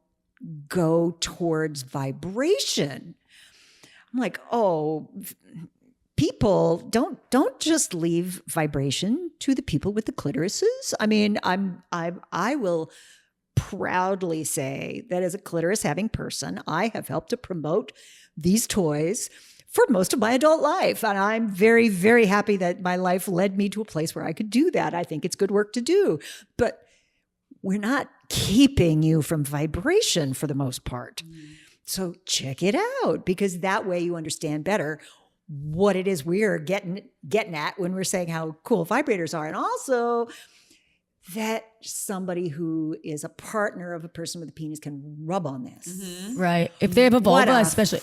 go towards vibration. I'm like, oh, people don't just leave vibration to the people with the clitorises. I mean, I will proudly say that as a clitoris having person, I have helped to promote these toys for most of my adult life. And I'm very, very happy that my life led me to a place where I could do that. I think it's good work to do. But we're not keeping you from vibration for the most part. So check it out, because that way you understand better what it is we're getting at when we're saying how cool vibrators are. And also that somebody who is a partner of a person with a penis can rub on this. Right. If they have a vulva, especially.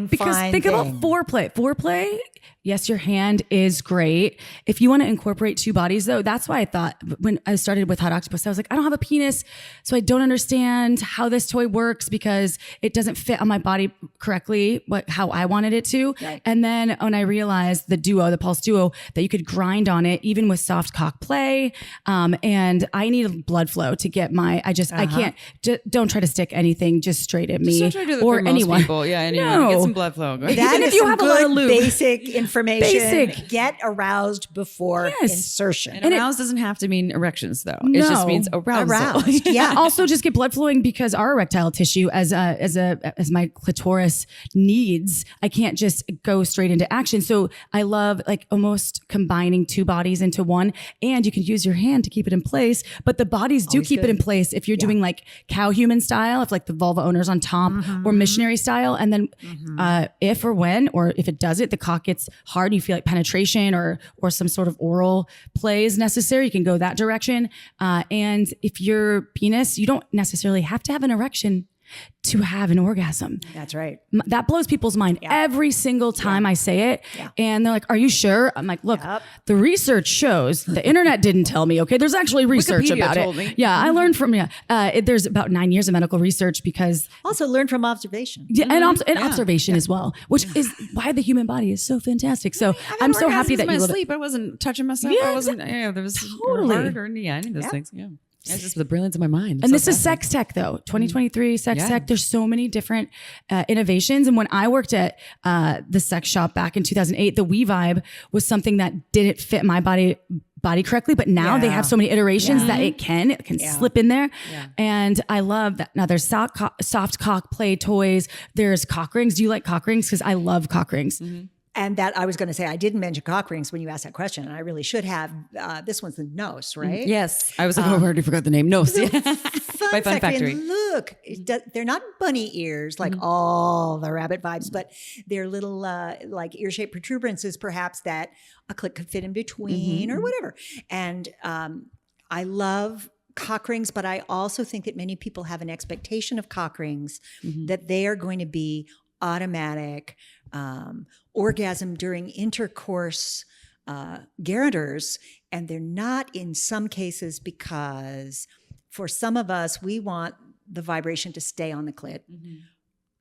Because think about foreplay. Foreplay, yes, your hand is great. If you want to incorporate two bodies, though, that's why I thought when I started with Hot Octopus, I was like, I don't have a penis, so I don't understand how this toy works because it doesn't fit on my body correctly, how I wanted it to. Right. And then when I realized the Pulse Duo, that you could grind on it, even with soft cock play, and I need blood flow to get I can't, don't try to stick anything just straight at me Just don't try to do that or for most anyone. people. Yeah, anyone. No. Get some blood flow. That Even is if you some have a lot of good lube. basic information. Basic. Get aroused before insertion. And aroused doesn't have to mean erections, though. It just means arousal. Aroused. Yeah. Also, just get blood flowing, because our erectile tissue, as my clitoris needs, I can't just go straight into action. So I love like almost combining two bodies into one, and you can use your hand to keep it in place. But the bodies do keep it in place if you're doing like cow human style, if like the vulva owner's on top, or missionary style. And then if or when, or if it does it, the cock gets hard, you feel like penetration or some sort of oral play is necessary, you can go that direction. And if your penis, you don't necessarily have to have an erection to have an orgasm. That's right. That blows people's mind every single time I say it. Yeah. And they're like, are you sure? I'm like, look, the research shows, the internet didn't tell me. Okay. There's actually research Wikipedia about told it. me. Yeah. I learned from, there's about 9 years of medical research, because Also learn from observation. and observation as well, which is why the human body is so fantastic. So I'm so happy that you love it. sleep. I wasn't touching myself. Yeah, I wasn't, there was totally. hard or any of those things. Yeah. It's just the brilliance of my mind. And this is sex tech, though. 2023 sex tech. There's so many different innovations. And when I worked at the sex shop back in 2008, the We Vibe was something that didn't fit my body correctly, but now they have so many iterations that it can slip in there. And I love that. Now there's soft cock play toys. There's cock rings. Do you like cock rings? Because I love cock rings. And that I was going to say, I didn't mention cock rings when you asked that question, and I really should have. This one's the Nose, right? Yes. I was like, I already forgot the name. No. Fun By Fun fact, Factory. and look, they're not bunny ears like all the rabbit vibes, but they're little like ear-shaped protuberances, perhaps, that a clit could fit in between or whatever. And I love cock rings, but I also think that many people have an expectation of cock rings that they are going to be automatic orgasm during intercourse guarantors, and they're not in some cases, because for some of us, we want the vibration to stay on the clit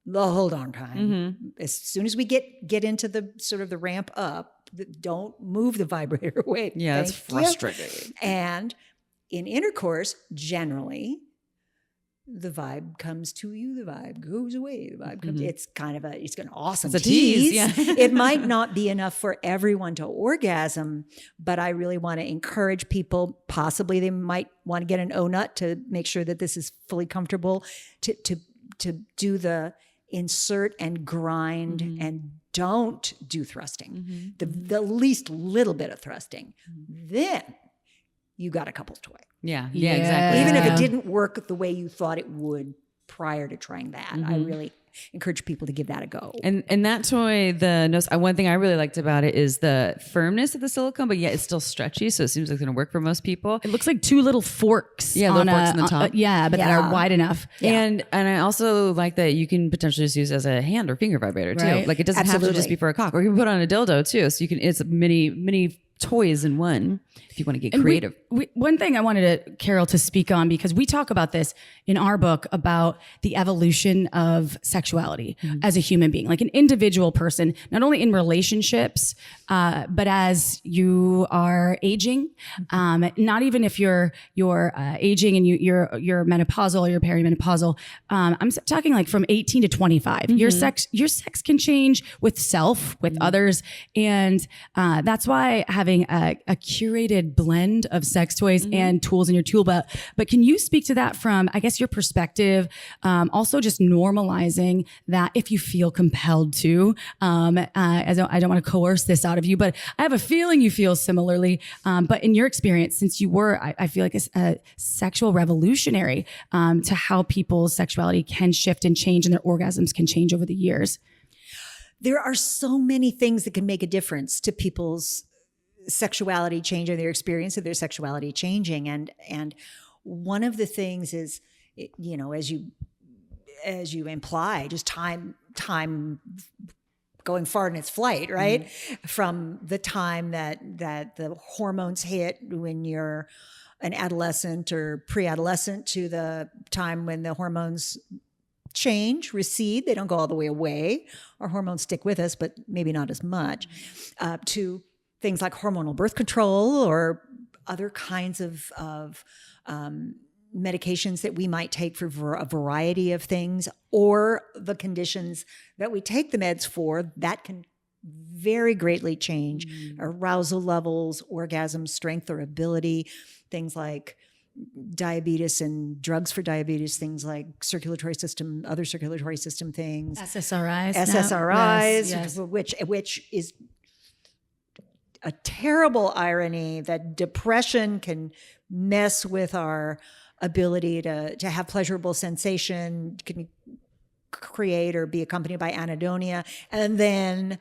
the whole darn time. As soon as we get into the sort of the ramp up, don't move the vibrator away. Yeah, it's frustrating. And in intercourse, generally, the vibe comes to you, the vibe goes away, the vibe comes. It's kind of it's an awesome It's a tease. Yeah. It might not be enough for everyone to orgasm, but I really want to encourage people, possibly they might want to get an O-nut to make sure that this is fully comfortable, to do the insert and grind and don't do thrusting. The least little bit of thrusting. Then you got a couple's toy. Yeah, exactly. Even if it didn't work the way you thought it would prior to trying that, I really encourage people to give that a go. And that toy, the Nose, one thing I really liked about it is the firmness of the silicone, but yet it's still stretchy, so it seems like it's going to work for most people. It looks like two little forks. Yeah, little forks on the top. That are wide enough. And I also like that you can potentially just use as a hand or finger vibrator too. Right. Like it doesn't have to just be for a cock, or you can put on a dildo too. So you can, it's many toys in one if you want to get creative. One thing I wanted Carol to speak on, because we talk about this in our book about the evolution of sexuality as a human being, like an individual person, not only in relationships, but as you are aging, not even if you're aging and you're menopausal or you're perimenopausal. I'm talking like from 18 to 25. Your sex can change with self, with others, and that's why having a curated blend of sex toys and tools in your tool belt. But can you speak to that from, I guess, your perspective? Also, just normalizing that if you feel compelled to. I don't want to coerce this out of you, but I have a feeling you feel similarly. But in your experience, since you were, I feel like a sexual revolutionary to how people's sexuality can shift and change, and their orgasms can change over the years. There are so many things that can make a difference to people's sexuality changing, their experience of their sexuality changing. And one of the things is, you know, as you imply, just time going far in its flight, right? From the time that the hormones hit when you're an adolescent or pre-adolescent to the time when the hormones change, recede. They don't go all the way away. Our hormones stick with us, but maybe not as much. To things like hormonal birth control or other kinds of medications that we might take for a variety of things, or the conditions that we take the meds for that can very greatly change arousal levels, orgasm strength or ability, things like diabetes and drugs for diabetes, things like other circulatory system things, SSRIs, yes. which is a terrible irony that depression can mess with our ability to have pleasurable sensation, can create or be accompanied by anhedonia, and then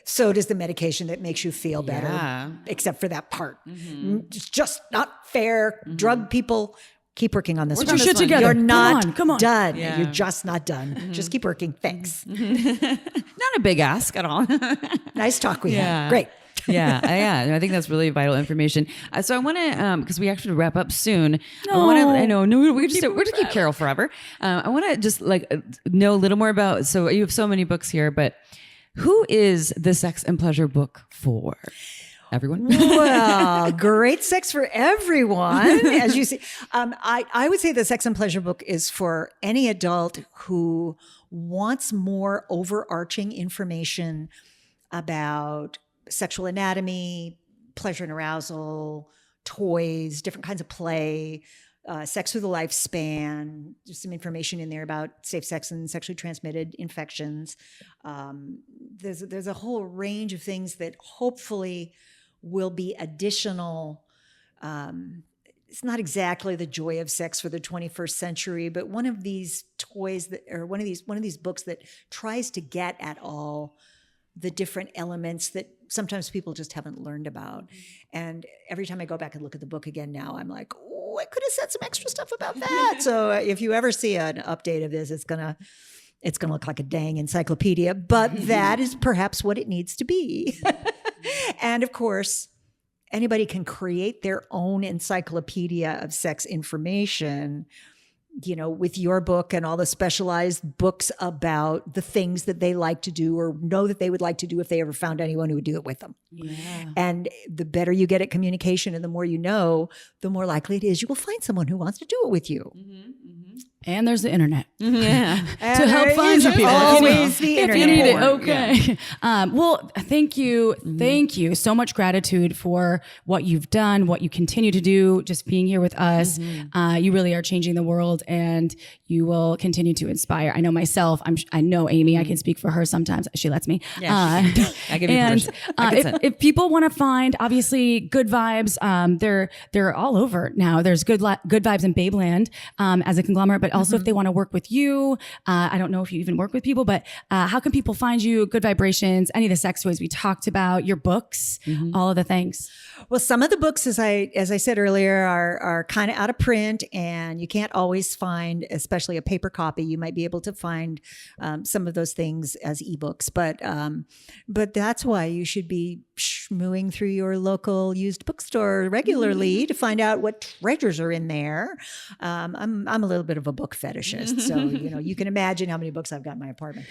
so does the medication that makes you feel better, except for that part. It's just not fair. Drug people, keep working on this. Put your shit together. You're not come on. done. Yeah. You're just not done. Just keep working. Thanks. Not a big ask at all. Nice talk we had. Great. I think that's really vital information. So I want to, because we actually wrap up soon. We just keep Carol forever. I want to just know a little more about. So you have so many books here, but who is the Sex and Pleasure book for? Everyone? Well, great sex for everyone, as you see. I would say the Sex and Pleasure book is for any adult who wants more overarching information about sexual anatomy, pleasure and arousal, toys, different kinds of play, sex through the lifespan. There's some information in there about safe sex and sexually transmitted infections. There's a whole range of things that hopefully will be additional. It's not exactly the joy of sex for the 21st century, but one of these toys one of these books that tries to get at all the different elements that sometimes people just haven't learned about. And every time I go back and look at the book again now, I'm like, oh, I could have said some extra stuff about that. So if you ever see an update of this, it's gonna look like a dang encyclopedia, but that is perhaps what it needs to be. And of course, anybody can create their own encyclopedia of sex information, you know, with your book and all the specialized books about the things that they like to do or know that they would like to do if they ever found anyone who would do it with them. Yeah. And the better you get at communication and the more you know, the more likely it is you will find someone who wants to do it with you. And there's the internet. Yeah. To help find you people. Always the if internet. you need it. Okay. Yeah. Well, thank you. Thank you. So much gratitude for what you've done, what you continue to do, just being here with us. You really are changing the world and you will continue to inspire. I know myself, I know Amy, I can speak for her sometimes. She lets me. Yeah, I give you permission. If people want to find, obviously, Good Vibes, they're all over now. There's Good Vibes in Babeland as a conglomerate, but also if they want to work with you, I don't know if you even work with people, but how can people find you? Good Vibrations, any of the sex toys we talked about, your books, all of the things. Well, some of the books, as I said earlier, are kind of out of print, and you can't always find, especially a paper copy. You might be able to find some of those things as ebooks, but that's why you should be schmooing through your local used bookstore regularly to find out what treasures are in there. I'm a little bit of a book fetishist, so you can imagine how many books I've got in my apartment.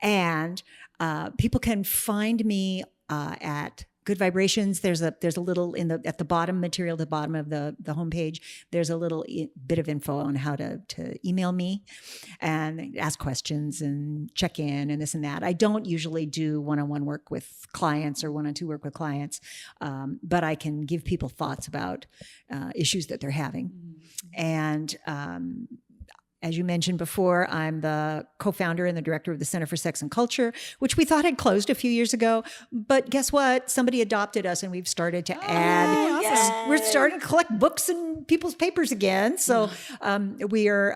And people can find me at Good Vibrations. There's a little at the bottom material, the bottom of the homepage. There's a little bit of info on how to email me and ask questions and check in and this and that. I don't usually do one-on-one work with clients or one-on-two work with clients, but I can give people thoughts about issues that they're having. And as you mentioned before, I'm the co-founder and the director of the Center for Sex and Culture, which we thought had closed a few years ago. But guess what? Somebody adopted us, and we've started to add. Yes, we're starting to collect books and people's papers again. So we are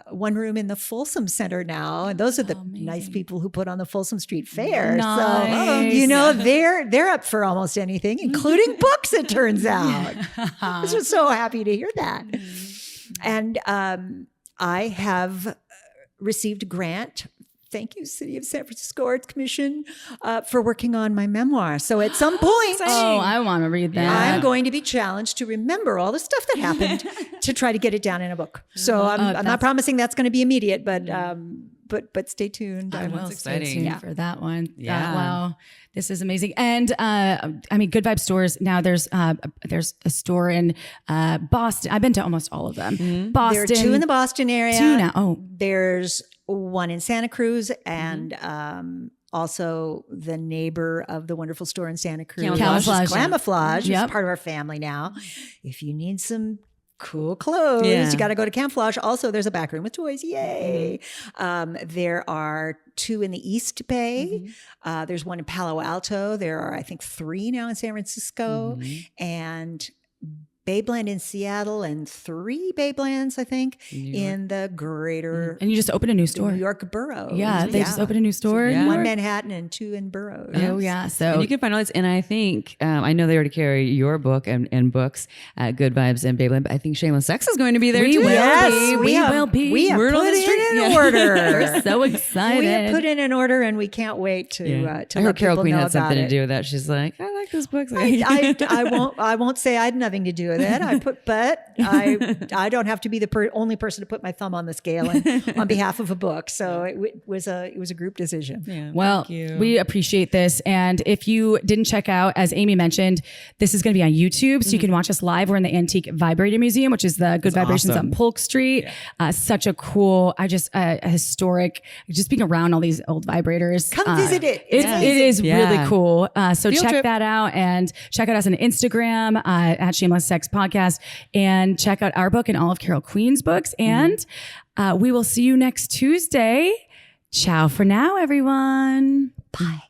one room in the Folsom Center now, and those are the nice people who put on the Folsom Street Fair. Nice. So they're up for almost anything, including books. It turns out. I was just so happy to hear that. And I have received a grant. Thank you, City of San Francisco Arts Commission, for working on my memoir. So at some point, I want to read that. I'm going to be challenged to remember all the stuff that happened to try to get it down in a book. So I'm not promising that's going to be immediate, but stay tuned. I will stay exciting. tuned for that one. Yeah. Wow. This is amazing. And Good Vibe stores. Now there's a store in Boston. I've been to almost all of them. Boston. There are 2 in the Boston area. 2 now. Oh. There's one in Santa Cruz and also the neighbor of the wonderful store in Santa Cruz. Camouflage. Which is part of our family now. If you need some cool clothes, you got to go to Camouflage. Also, there's a back room with toys. Yay. There are 2 in the East Bay. There's one in Palo Alto. There are, I think, 3 now in San Francisco. And Babeland in Seattle and 3 Babelands, I think, in the greater And you just opened a new store. New York borough. Yeah, they just opened a new store. Yeah. 1 Manhattan and 2 in boroughs. Oh, yeah. So And you can find all this. And I think, I know they already carry your book and books at Good Vibes and Babeland, but I think Shameless Sex is going to be there too. will Yes, be. We will be. We have Word on put the street. it in Yeah. order. we're so excited. We have put in an order, and we can't wait to I let heard Carol people Queen know had something about to it. do with that. She's like, I like this book. I won't say I had nothing to do with it. But I don't have to be the only person to put my thumb on the scale on behalf of a book. So it was a group decision. Yeah, Well, thank you. we appreciate this. And if you didn't check out, as Amy mentioned, this is going to be on YouTube. So you can watch us live. We're in the Antique Vibrator Museum, which is the Good Vibrations awesome. on Polk Street. Such a cool, a historic, just being around all these old vibrators. Come visit it. It is really Yeah. cool. So Field check trip. that out and check out us on Instagram at Shameless Sex Podcast and check out our book and all of Carol Queen's books. And we will see you next Tuesday. Ciao for now, everyone. Bye.